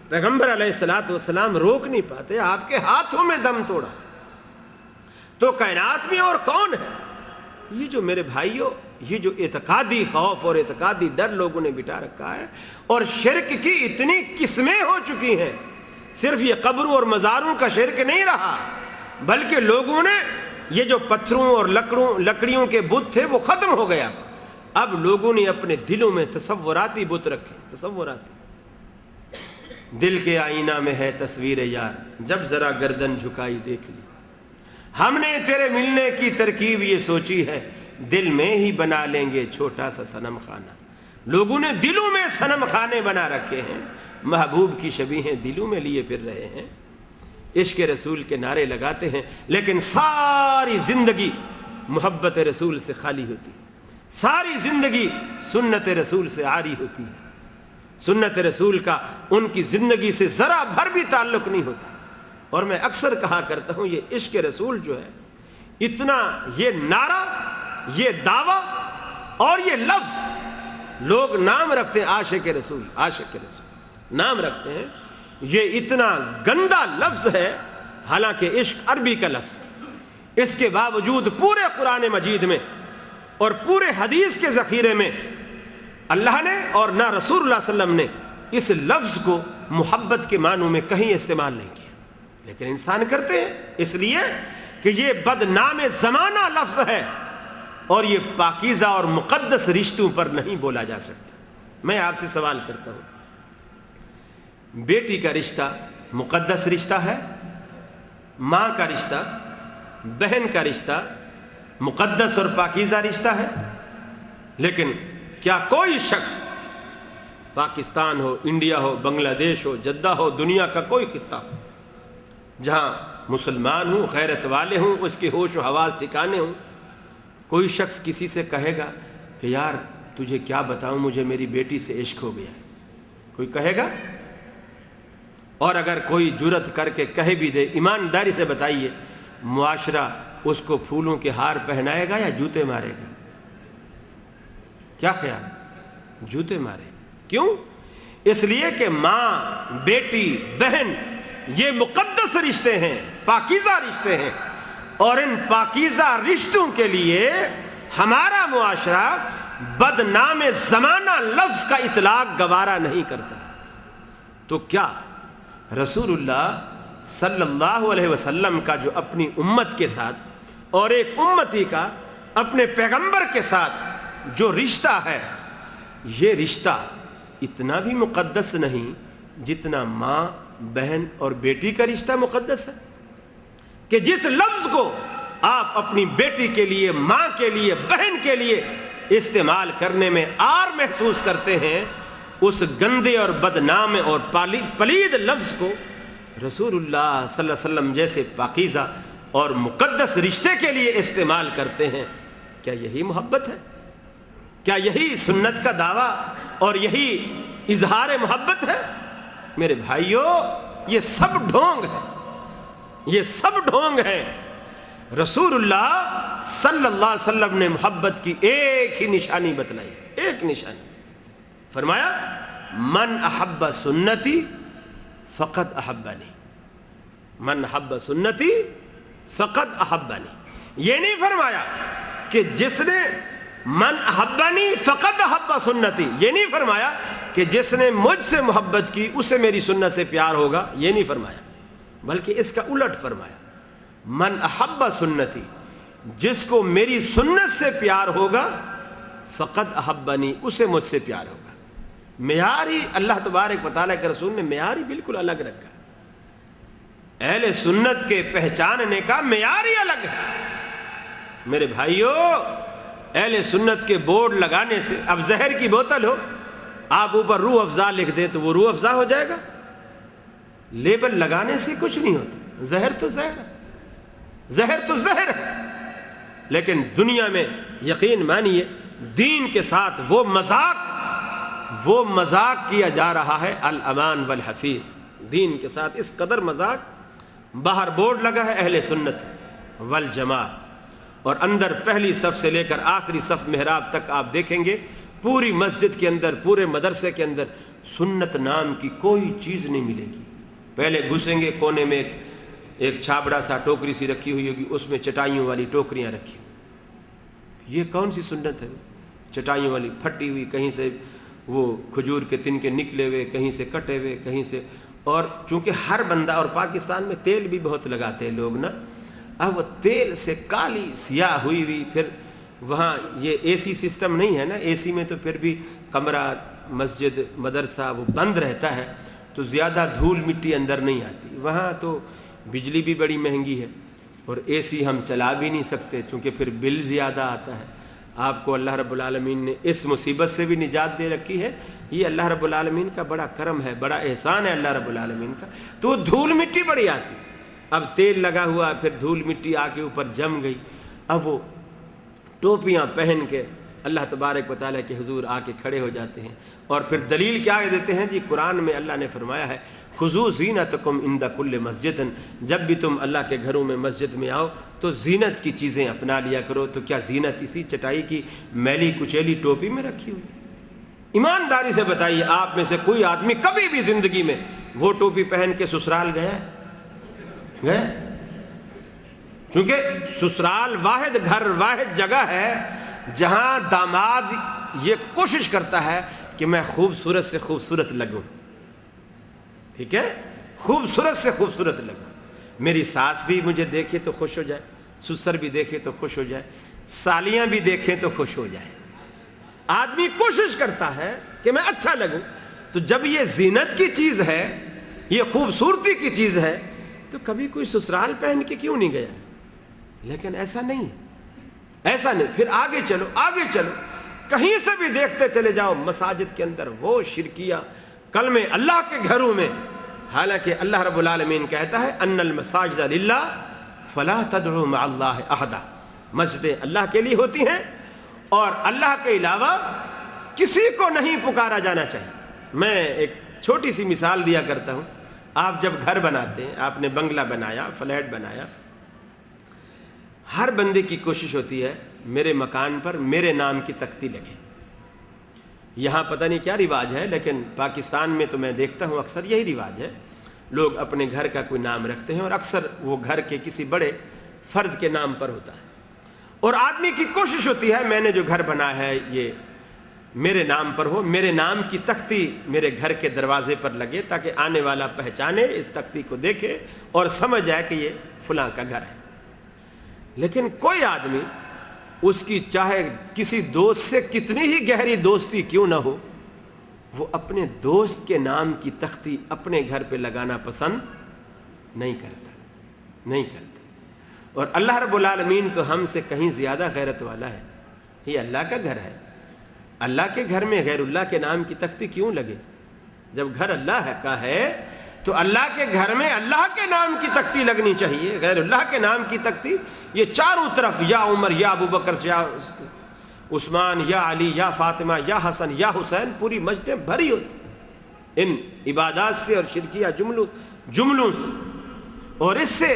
پیغمبر علیہ السلام روک نہیں پاتے، آپ کے ہاتھوں میں دم توڑا۔ تو کائنات میں اور کون ہے؟ یہ جو میرے بھائیوں، یہ جو اعتقادی خوف اور اعتقادی ڈر لوگوں نے بٹا رکھا ہے، اور شرک کی اتنی قسمیں ہو چکی ہیں۔ صرف یہ قبروں اور مزاروں کا شرک نہیں رہا، بلکہ لوگوں نے یہ جو پتھروں اور لکڑیوں کے بت تھے وہ ختم ہو گیا۔ اب لوگوں نے اپنے دلوں میں تصوراتی بت رکھے، تصوراتی۔ دل کے آئینہ میں ہے تصویر یار، جب ذرا گردن جھکائی دیکھ لی۔ ہم نے تیرے ملنے کی ترکیب یہ سوچی ہے، دل میں ہی بنا لیں گے چھوٹا سا صنم خانہ۔ لوگوں نے دلوں میں صنم خانے بنا رکھے ہیں، محبوب کی شبیہیں دلوں میں لیے پھر رہے ہیں، عشق رسول کے نعرے لگاتے ہیں، لیکن ساری زندگی محبت رسول سے خالی ہوتی ہے، ساری زندگی سنت رسول سے عاری ہوتی ہے، سنت رسول کا ان کی زندگی سے ذرا بھر بھی تعلق نہیں ہوتا۔ اور میں اکثر کہا کرتا ہوں یہ عشق رسول جو ہے، اتنا یہ نعرہ، یہ دعویٰ اور یہ لفظ لوگ نام رکھتے ہیں عاشق رسول، عاشق رسول نام رکھتے ہیں، یہ اتنا گندا لفظ ہے، حالانکہ عشق عربی کا لفظ ہے۔ اس کے باوجود پورے قرآن مجید میں اور پورے حدیث کے ذخیرے میں اللہ نے اور نہ رسول اللہ صلی اللہ علیہ وسلم نے اس لفظ کو محبت کے معنوں میں کہیں استعمال نہیں کیا، لیکن انسان کرتے ہیں، اس لیے کہ یہ بدنام زمانہ لفظ ہے اور یہ پاکیزہ اور مقدس رشتوں پر نہیں بولا جا سکتا۔ میں آپ سے سوال کرتا ہوں، بیٹی کا رشتہ مقدس رشتہ ہے، ماں کا رشتہ، بہن کا رشتہ مقدس اور پاکیزہ رشتہ ہے، لیکن کیا کوئی شخص پاکستان ہو، انڈیا ہو، بنگلہ دیش ہو، جدہ ہو، دنیا کا کوئی خطہ ہو جہاں مسلمان ہوں، غیرت والے ہوں، اس کے ہوش و حواس ٹھکانے ہوں، کوئی شخص کسی سے کہے گا کہ یار تجھے کیا بتاؤں، مجھے میری بیٹی سے عشق ہو گیا؟ کوئی کہے گا؟ اور اگر کوئی جرت کر کے کہہ بھی دے، ایمانداری سے بتائیے، معاشرہ اس کو پھولوں کے ہار پہنائے گا یا جوتے مارے گا؟ کیا خیال؟ جوتے مارے۔ کیوں؟ اس لیے کہ ماں، بیٹی، بہن یہ مقدس رشتے ہیں، پاکیزہ رشتے ہیں، اور ان پاکیزہ رشتوں کے لیے ہمارا معاشرہ بدنام زمانہ لفظ کا اطلاق گوارا نہیں کرتا، تو کیا رسول اللہ صلی اللہ علیہ وسلم کا جو اپنی امت کے ساتھ اور ایک امتی کا اپنے پیغمبر کے ساتھ جو رشتہ ہے، یہ رشتہ اتنا بھی مقدس نہیں جتنا ماں بہن اور بیٹی کا رشتہ مقدس ہے، کہ جس لفظ کو آپ اپنی بیٹی کے لیے، ماں کے لیے، بہن کے لیے استعمال کرنے میں آر محسوس کرتے ہیں، اس گندے اور بدنام اور پلید لفظ کو رسول اللہ صلی اللہ علیہ وسلم جیسے پاکیزہ اور مقدس رشتے کے لیے استعمال کرتے ہیں۔ کیا یہی محبت ہے؟ کیا یہی سنت کا دعویٰ اور یہی اظہار محبت ہے؟ میرے بھائیوں، یہ سب ڈھونگ ہے، یہ سب ڈھونگ ہے۔ رسول اللہ صلی اللہ علیہ وسلم نے محبت کی ایک ہی نشانی بتلائی، ایک نشانی، فرمایا من احب سنتی فقد احبنی، من احب سنتی فقد احبنی۔ یہ نہیں فرمایا کہ جس نے من احبنی فقد احب سنتی، یہ نہیں فرمایا کہ جس نے مجھ سے محبت کی اسے میری سنت سے پیار ہوگا، یہ نہیں فرمایا، بلکہ اس کا الٹ فرمایا من احب سنتی، جس کو میری سنت سے پیار ہوگا فقد احبنی، اسے مجھ سے پیار ہوگا۔ معیار ہی اللہ تبارک و تعالیٰ کے رسول نے معیار ہی بالکل الگ رکھا، اہل سنت کے پہچاننے کا معیار ہی الگ ہے۔ میرے بھائیوں، اہل سنت کے بورڈ لگانے سے، اب زہر کی بوتل ہو، آپ اوپر روح افزا لکھ دیں تو وہ روح افزا ہو جائے گا، لیبل لگانے سے کچھ نہیں ہوتا۔ زہر تو زہر ہے، زہر تو زہر ہے، لیکن دنیا میں یقین مانیے دین کے ساتھ وہ مذاق کیا جا رہا ہے، الامان والحفیظ، دین کے ساتھ اس قدر مذاق۔ باہر بورڈ لگا ہے اہل سنت والجماعت، اور اندر پہلی صف سے لے کر آخری صف محراب تک آپ دیکھیں گے پوری مسجد کے اندر، پورے مدرسے کے اندر سنت نام کی کوئی چیز نہیں ملے گی۔ پہلے گھسیں گے کونے میں ایک چھابڑا سا ٹوکری سی رکھی ہوئی ہوگی، اس میں چٹائیوں والی ٹوکریاں رکھی ہوئی۔ یہ کون سی سنت ہے؟ چٹائیوں والی پھٹی ہوئی، کہیں سے وہ کھجور کے تن کے نکلے ہوئے، کہیں سے کٹے ہوئے، کہیں سے، اور چونکہ ہر بندہ، اور پاکستان میں تیل بھی بہت لگاتے ہیں لوگ نا، اب وہ تیل سے کالی سیاہ ہوئی ہوئی، پھر وہاں یہ اے سی سسٹم نہیں ہے نا، اے سی میں تو پھر بھی کمرہ، مسجد، مدرسہ وہ بند رہتا ہے تو زیادہ دھول مٹی اندر نہیں آتی، وہاں تو بجلی بھی بڑی مہنگی ہے اور اے سی ہم چلا بھی نہیں سکتے چونکہ پھر بل زیادہ آتا ہے۔ آپ کو اللہ رب العالمین نے اس مصیبت سے بھی نجات دے رکھی ہے، یہ اللہ رب العالمین کا بڑا کرم ہے، بڑا احسان ہے اللہ رب العالمین کا۔ تو دھول مٹی بڑی آتی، اب تیل لگا ہوا، پھر دھول مٹی آ کے اوپر جم گئی، اب وہ ٹوپیاں پہن کے اللہ تبارک و تعالیٰ کے حضور آ کے کھڑے ہو جاتے ہیں، اور پھر دلیل کیا دیتے ہیں جی؟ قرآن میں اللہ نے فرمایا ہے خذوا زینتکم عند کل مسجد، جب بھی تم اللہ کے گھروں میں مسجد میں آؤ تو زینت کی چیزیں اپنا لیا کرو۔ تو کیا زینت اسی چٹائی کی میلی کچیلی ٹوپی میں رکھی ہوئی؟ ایمانداری سے بتائیے، آپ میں سے کوئی آدمی کبھی بھی زندگی میں وہ ٹوپی پہن کے سسرال گیا؟ چونکہ سسرال واحد گھر، واحد جگہ ہے جہاں داماد یہ کوشش کرتا ہے کہ میں خوبصورت سے خوبصورت لگوں، ٹھیک ہے، خوبصورت سے خوبصورت لگوں، میری ساس بھی مجھے دیکھے تو خوش ہو جائے، سسر بھی دیکھے تو خوش ہو جائے، سالیاں بھی دیکھیں تو خوش ہو جائے۔ آدمی کوشش کرتا ہے کہ میں اچھا لگوں، تو جب یہ زینت کی چیز ہے، یہ خوبصورتی کی چیز ہے، تو کبھی کوئی سسرال پہن کے کیوں نہیں گیا؟ لیکن ایسا نہیں، ایسا نہیں۔ پھر آگے چلو، آگے چلو، کہیں سے بھی دیکھتے چلے جاؤ مساجد کے اندر وہ شرکیہ کلمے اللہ کے گھروں میں، حالانکہ اللہ رب العالمین کہتا ہے ان المساجد للہ فلا تدعوا مع اللہ احدا، مسجدیں اللہ کے لیے ہوتی ہیں اور اللہ کے علاوہ کسی کو نہیں پکارا جانا چاہیے۔ میں ایک چھوٹی سی مثال دیا کرتا ہوں، آپ جب گھر بناتے ہیں، آپ نے بنگلہ بنایا، فلیٹ بنایا، ہر بندے کی کوشش ہوتی ہے میرے مکان پر میرے نام کی تختی لگے۔ یہاں پتہ نہیں کیا رواج ہے، لیکن پاکستان میں تو میں دیکھتا ہوں اکثر یہی رواج ہے، لوگ اپنے گھر کا کوئی نام رکھتے ہیں اور اکثر وہ گھر کے کسی بڑے فرد کے نام پر ہوتا ہے، اور آدمی کی کوشش ہوتی ہے میں نے جو گھر بنایا ہے یہ میرے نام پر ہو, میرے نام کی تختی میرے گھر کے دروازے پر لگے تاکہ آنے والا پہچانے, اس تختی کو دیکھے اور سمجھ جائے کہ یہ فلاں کا گھر ہے. لیکن کوئی آدمی اس کی چاہے کسی دوست سے کتنی ہی گہری دوستی کیوں نہ ہو, وہ اپنے دوست کے نام کی تختی اپنے گھر پہ لگانا پسند نہیں کرتا. اور اللہ رب العالمین تو ہم سے کہیں زیادہ غیرت والا ہے. یہ اللہ کا گھر ہے, اللہ کے گھر میں غیر اللہ کے نام کی تختی کیوں لگے؟ جب گھر اللہ کا ہے تو اللہ کے گھر میں اللہ کے نام کی تختی لگنی چاہیے. غیر اللہ کے نام کی تختی یہ چاروں طرف یا عمر یا ابو بکر یا عثمان یا علی یا فاطمہ یا حسن یا حسین, پوری مسجدیں بھری ہوتی ان عبادات سے اور شرکیہ جملوں سے. اور اس سے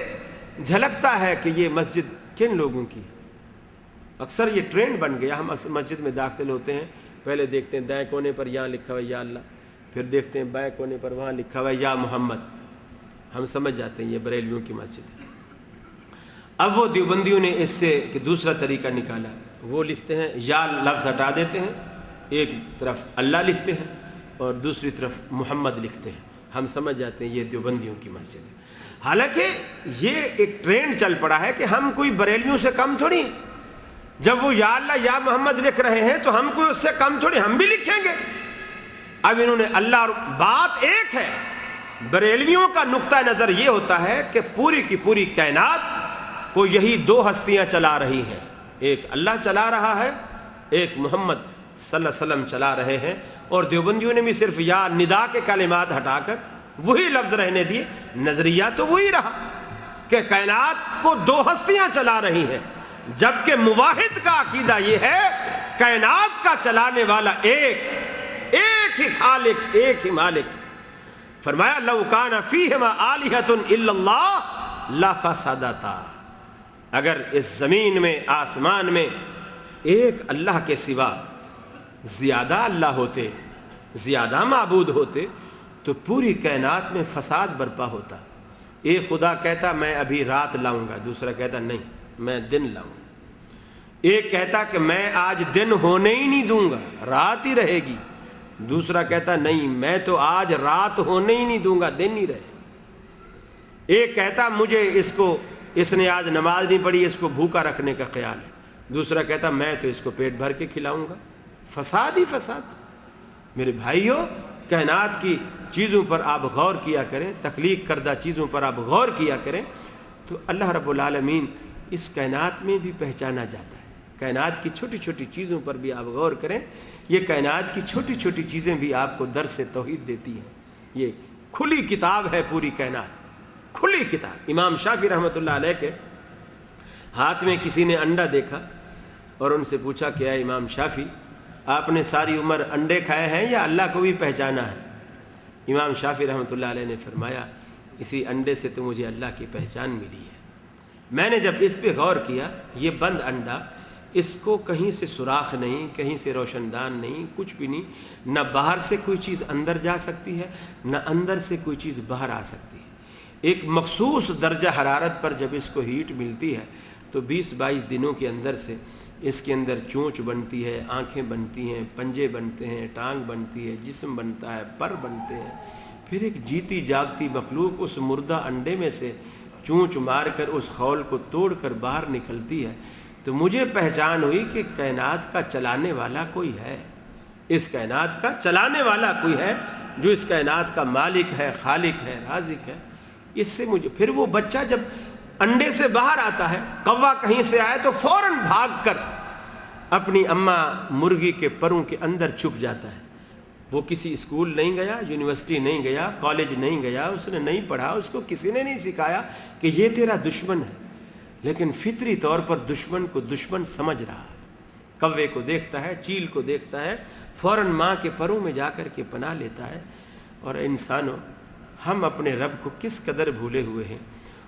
جھلکتا ہے کہ یہ مسجد کن لوگوں کی. اکثر یہ ٹرینڈ بن گیا, ہم مسجد میں داخل ہوتے ہیں, پہلے دیکھتے ہیں دائیں کونے پر یہاں لکھا ہوا یا اللہ, پھر دیکھتے ہیں بائیں کونے پر وہاں لکھا ہوا یا محمد. ہم سمجھ جاتے ہیں یہ بریلویوں کی مسجد ہے. اب وہ دیوبندیوں نے اس سے کہ دوسرا طریقہ نکالا, وہ لکھتے ہیں یا لفظ ہٹا دیتے ہیں, ایک طرف اللہ لکھتے ہیں اور دوسری طرف محمد لکھتے ہیں. ہم سمجھ جاتے ہیں یہ دیوبندیوں کی مسجد ہے. حالانکہ یہ ایک ٹرینڈ چل پڑا ہے کہ ہم کوئی بریلویوں سے کم تھوڑی ہیں. جب وہ یا اللہ یا محمد لکھ رہے ہیں تو ہم کوئی اس سے کم تھوڑی, ہم بھی لکھیں گے. اب انہوں نے اللہ, بات ایک ہے. بریلویوں کا نقطہ نظر یہ ہوتا ہے کہ پوری کی پوری کائنات کو یہی دو ہستیاں چلا رہی ہیں, ایک اللہ چلا رہا ہے, ایک محمد صلی اللہ علیہ وسلم چلا رہے ہیں. اور دیوبندیوں نے بھی صرف یا ندا کے کلمات ہٹا کر وہی لفظ رہنے دیے. نظریہ تو وہی رہا کہ کائنات کو دو ہستیاں چلا رہی ہیں, جبکہ موحد کا عقیدہ یہ ہے کائنات کا چلانے والا ایک ہی خالق, ایک ہی مالک. فرمایا لو کان فیہما آلہۃ الا اللہ لفسدتا, اگر اس زمین میں آسمان میں ایک اللہ کے سوا زیادہ اللہ ہوتے, زیادہ معبود ہوتے تو پوری کائنات میں فساد برپا ہوتا. ایک خدا کہتا میں ابھی رات لاؤں گا, دوسرا کہتا نہیں میں دن لاؤں. ایک کہتا کہ میں آج دن ہونے ہی نہیں دوں گا, رات ہی رہے گی. دوسرا کہتا نہیں میں تو آج رات ہونے ہی نہیں دوں گا, دن ہی رہے. ایک کہتا مجھے اس نے آج نماز نہیں پڑھی, اس کو بھوکا رکھنے کا خیال ہے. دوسرا کہتا میں تو اس کو پیٹ بھر کے کھلاؤں گا. فساد ہی فساد. میرے بھائیو, کائنات کی چیزوں پر آپ غور کیا کریں, تخلیق کردہ چیزوں پر آپ غور کیا کریں تو اللہ رب العالمین اس کائنات میں بھی پہچانا جاتا ہے. کائنات کی چھوٹی چھوٹی چیزوں پر بھی آپ غور کریں, یہ کائنات کی چھوٹی چھوٹی چیزیں بھی آپ کو درس توحید دیتی ہیں. یہ کھلی کتاب ہے پوری کائنات, کھلی کتاب. امام شافعی رحمۃ اللہ علیہ کے ہاتھ میں کسی نے انڈا دیکھا اور ان سے پوچھا کہ اے امام شافعی آپ نے ساری عمر انڈے کھائے ہیں یا اللہ کو بھی پہچانا ہے؟ امام شافعی رحمۃ اللہ علیہ نے فرمایا اسی انڈے سے تو مجھے اللہ کی پہچان ملی ہے. میں نے جب اس پہ غور کیا, یہ بند انڈا, اس کو کہیں سے سوراخ نہیں, کہیں سے روشن دان نہیں, کچھ بھی نہیں, نہ باہر سے کوئی چیز اندر جا سکتی ہے نہ اندر سے کوئی چیز باہر آ سکتی ہے. ایک مخصوص درجہ حرارت پر جب اس کو ہیٹ ملتی ہے تو 20-22 دنوں کے اندر سے اس کے اندر چونچ بنتی ہے, آنکھیں بنتی ہیں, پنجے بنتے ہیں, ٹانگ بنتی ہے, جسم بنتا ہے, پر بنتے ہیں. پھر ایک جیتی جاگتی مخلوق اس مردہ انڈے میں سے چونچ مار کر اس خول کو توڑ کر باہر نکلتی ہے. تو مجھے پہچان ہوئی کہ کائنات کا چلانے والا کوئی ہے, اس کائنات کا چلانے والا کوئی ہے جو اس کائنات کا مالک ہے, خالق ہے, رازق ہے. اس سے مجھے پھر وہ بچہ جب انڈے سے باہر آتا ہے, کوا کہیں سے آئے تو فوراً بھاگ کر اپنی اماں مرغی کے پروں کے اندر چھپ جاتا ہے. وہ کسی اسکول نہیں گیا, یونیورسٹی نہیں گیا, کالج نہیں گیا, اس نے نہیں پڑھا, اس کو کسی نے نہیں سکھایا کہ یہ تیرا دشمن ہے, لیکن فطری طور پر دشمن کو دشمن سمجھ رہا ہے. کوے کو دیکھتا ہے, چیل کو دیکھتا ہے, فوراً ماں کے پروں میں جا کر کے پناہ لیتا ہے. اور انسانوں, ہم اپنے رب کو کس قدر بھولے ہوئے ہیں,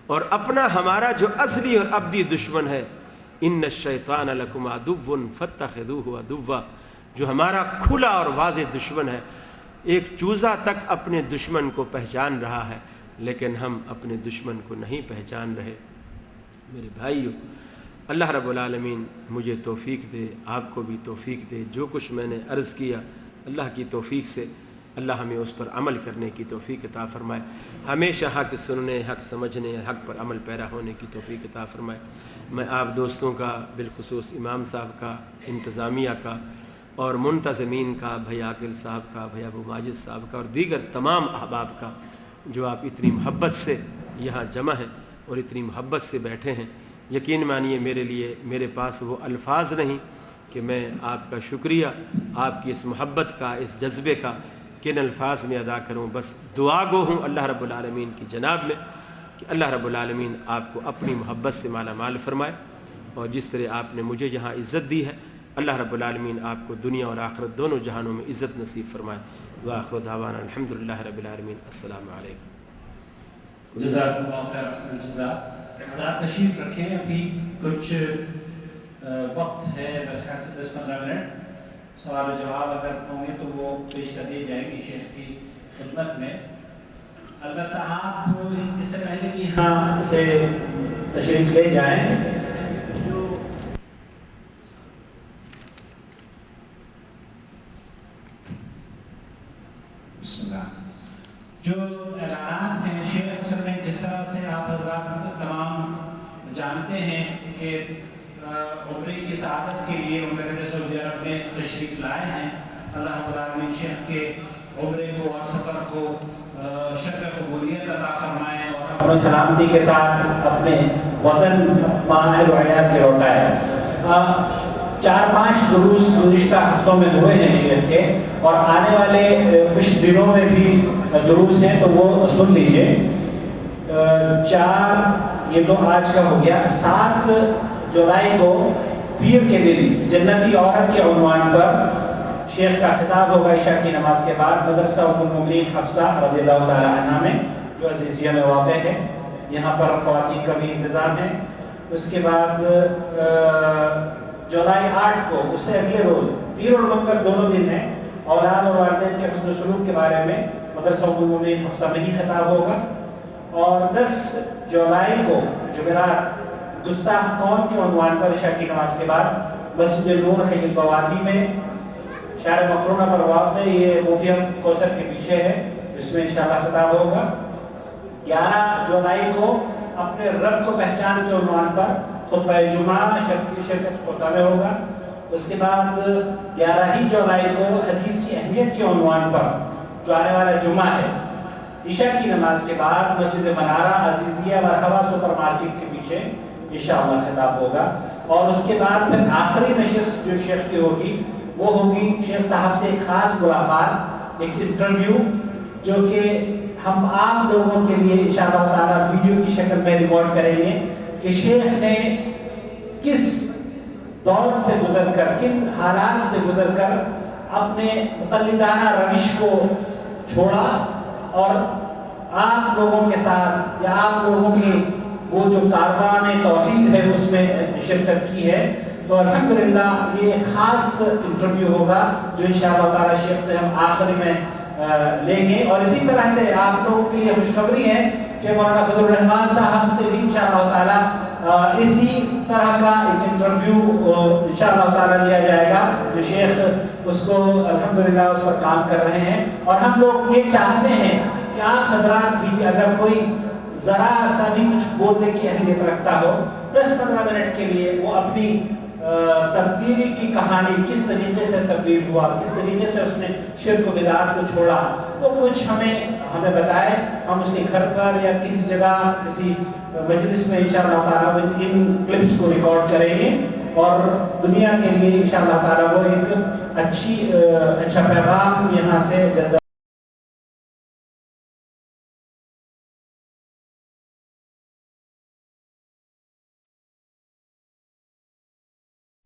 اور اپنا ہمارا جو اصلی اور ابدی دشمن ہے, ان الشیطان لکم عدو فاتخذوہ عدوا, جو ہمارا کھلا اور واضح دشمن ہے. ایک چوزا تک اپنے دشمن کو پہچان رہا ہے, لیکن ہم اپنے دشمن کو نہیں پہچان رہے. میرے بھائیو, اللہ رب العالمین مجھے توفیق دے، آپ کو بھی توفیق دے، جو کچھ میں نے عرض کیا اللہ کی توفیق سے اللہ ہمیں اس پر عمل کرنے کی توفیق عطا فرمائے، ہمیشہ حق سننے، حق سمجھنے، حق پر عمل پیرا ہونے کی توفیق عطا فرمائے۔ میں آپ دوستوں کا، بالخصوص امام صاحب کا، انتظامیہ کا اور منتظمین کا، بھائی عاقل صاحب کا، بھائی ابو ماجد صاحب کا اور دیگر تمام احباب کا جو آپ اتنی محبت سے یہاں جمع ہیں اور اتنی محبت سے بیٹھے ہیں، یقین مانیے میرے لیے میرے پاس وہ الفاظ نہیں کہ میں آپ کا شکریہ، آپ کی اس محبت کا، اس جذبے کا کن الفاظ میں ادا کروں۔ بس دعا گو ہوں اللہ رب العالمین کی جناب میں کہ اللہ رب العالمین آپ کو اپنی محبت سے مالا مال فرمائے، اور جس طرح آپ نے مجھے یہاں عزت دی ہے اللہ رب العالمین آپ کو دنیا اور آخرت دونوں جہانوں میں عزت نصیب فرمائے۔ وآخر دعوانا الحمدللہ رب العالمین، السلام علیکم۔ جزاکم اللہ خیر، احسن الجزاء۔ حضرات تشریف رکھیں، ابھی کچھ وقت ہے، میرے خیال سے 10-15 منٹ، سوال و جواب اگر ہوں گے تو وہ پیش کر دیے جائیں گے شیخ کی خدمت میں۔ البتہ آپ اس سے پہلے کہ یہاں سے تشریف لے جائیں، بسم اللہ، جو اعلانات ہیں شیخ اصل میں جس طرح سے آپ حضرات تمام جانتے ہیں کہ عمرے کی سعادت کے لیے مملکت سعودی عرب میں تشریف لائے ہیں۔ اللہ رب العالمین شیخ کے عمرے کو اور سفر کو شرف قبولیت عطا فرمائے اور اپنی سلامتی کے ساتھ اپنے وطن اہل و عیال کے لوٹائے۔ 4-5 دروس گزشتہ ہفتوں میں ہوئے ہیں شیخ کے، اور آنے والے کچھ دنوں میں بھی دروس ہیں تو وہ سن لیجئے۔ 4 یہ تو آج کا ہو گیا، 7 جولائی کو پیر کے دن جنتی عورت کے عنوان پر شیخ کا خطاب ہوگا عشاء کی نماز کے بعد مدرسہ ام المؤمنین حفصہ رضی اللہ تعالی عنہ میں، جو عزیزیہ میں واقع ہے۔ یہاں پر خواتین کا بھی انتظام ہے۔ اس کے بعد جولائی 8 کو، اس سے اگلے روز، پیر اور منگل دونوں دن ہیں، اولاد اور والدین کے حسن سلوک کے بارے میں مدرسہ ام المؤمنین حفصہ میں ہی خطاب ہوگا۔ اور 10 جولائی کو جمعرات گستاخ قوم کے عنوان پر عشاء کی نماز کے بعد مسجد نور حی البوادی میں شارع مقرونہ پر واقع، یہ موفیم کوثر کے پیچھے ہے، اس میں انشاءاللہ خطاب ہوگا۔ 11 جولائی کو اپنے رب کو پہچان کے عنوان پر خطبہ جمعہ شرکت خطبہ میں ہوگا۔ اس کے بعد 11 ہی جولائی کو حدیث کی اہمیت کے عنوان پر جو آنے والا جمعہ ہے، عشاء کی نماز کے بعد مسجد منارہ عزیزیہ مرحبا سپر مارکیٹ کے پیچھے انشاءاللہ خطاب ہوگا۔ اور اس کے بعد پھر آخری نشست جو شیخ کی ہوگی وہ ہوگی شیخ صاحب سے ایک خاص ملاقات، ایک انٹرویو جو کہ ہم عام لوگوں کے لیے انشاءاللہ تعالیٰ ویڈیو کی شکل میں ریکارڈ کریں گے کہ شیخ نے کس دور سے گزر کر، کن حالات سے گزر کر اپنے مقلدانہ روش کو چھوڑا اور آپ لوگوں کے ساتھ یا آپ لوگوں کی وہ جو کاروان توحید ہے اس میں شرکت کی ہے۔ تو الحمدللہ یہ خاص انٹرویو ہوگا جو انشاءاللہ تعالی شیخ سے ہم آخری میں لیں گے۔ اور اسی طرح سے آپ لوگوں کے لیے خوشخبری ہے کہ مولانا فضل الرحمان صاحب سے بھی انشاءاللہ تعالی اسی طرح کا ایک انٹرویو انشاءاللہ تعالی لیا جائے گا، جو شیخ اس کو الحمدللہ اس پر کام کر رہے ہیں۔ اور ہم لوگ یہ چاہتے ہیں کہ آپ حضرات بھی اگر کوئی ذرا سا بھی کچھ بولنے کی اہلیت رکھتا ہو 10-15 منٹ کے لیے وہ اپنی تبدیلی کی کہانی کس طریقے سے تبدیل ہوا، کس طریقے سے اس نے شرک و بدعات کو چھوڑا، وہ کچھ ہمیں بتائے۔ ہم اس کے گھر پر یا کسی جگہ کسی مجلس میں انشاءاللہ تعالیٰ ان کلپس کو ریکارڈ کریں گے اور دنیا کے لیے انشاءاللہ تعالیٰ وہ ایک اچھا پیغام یہاں سے جلد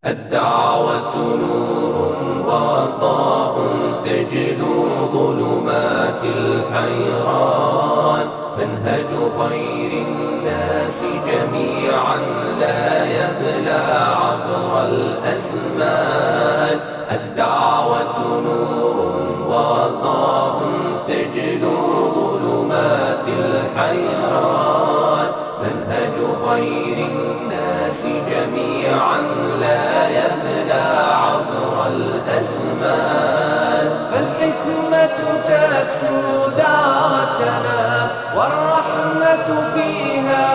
الدعوة نور وضاء تجلو ظلمات الحيران منهج خير الناس جميعا لا يبلى عبر الأزمان الدعوة نور وضاء تجلو ظلمات الحيران منهج خير الناس الناس جميعا لا يبلى عبر الأزمان. فالحكمة تكسو دعوتنا والرحمة فيها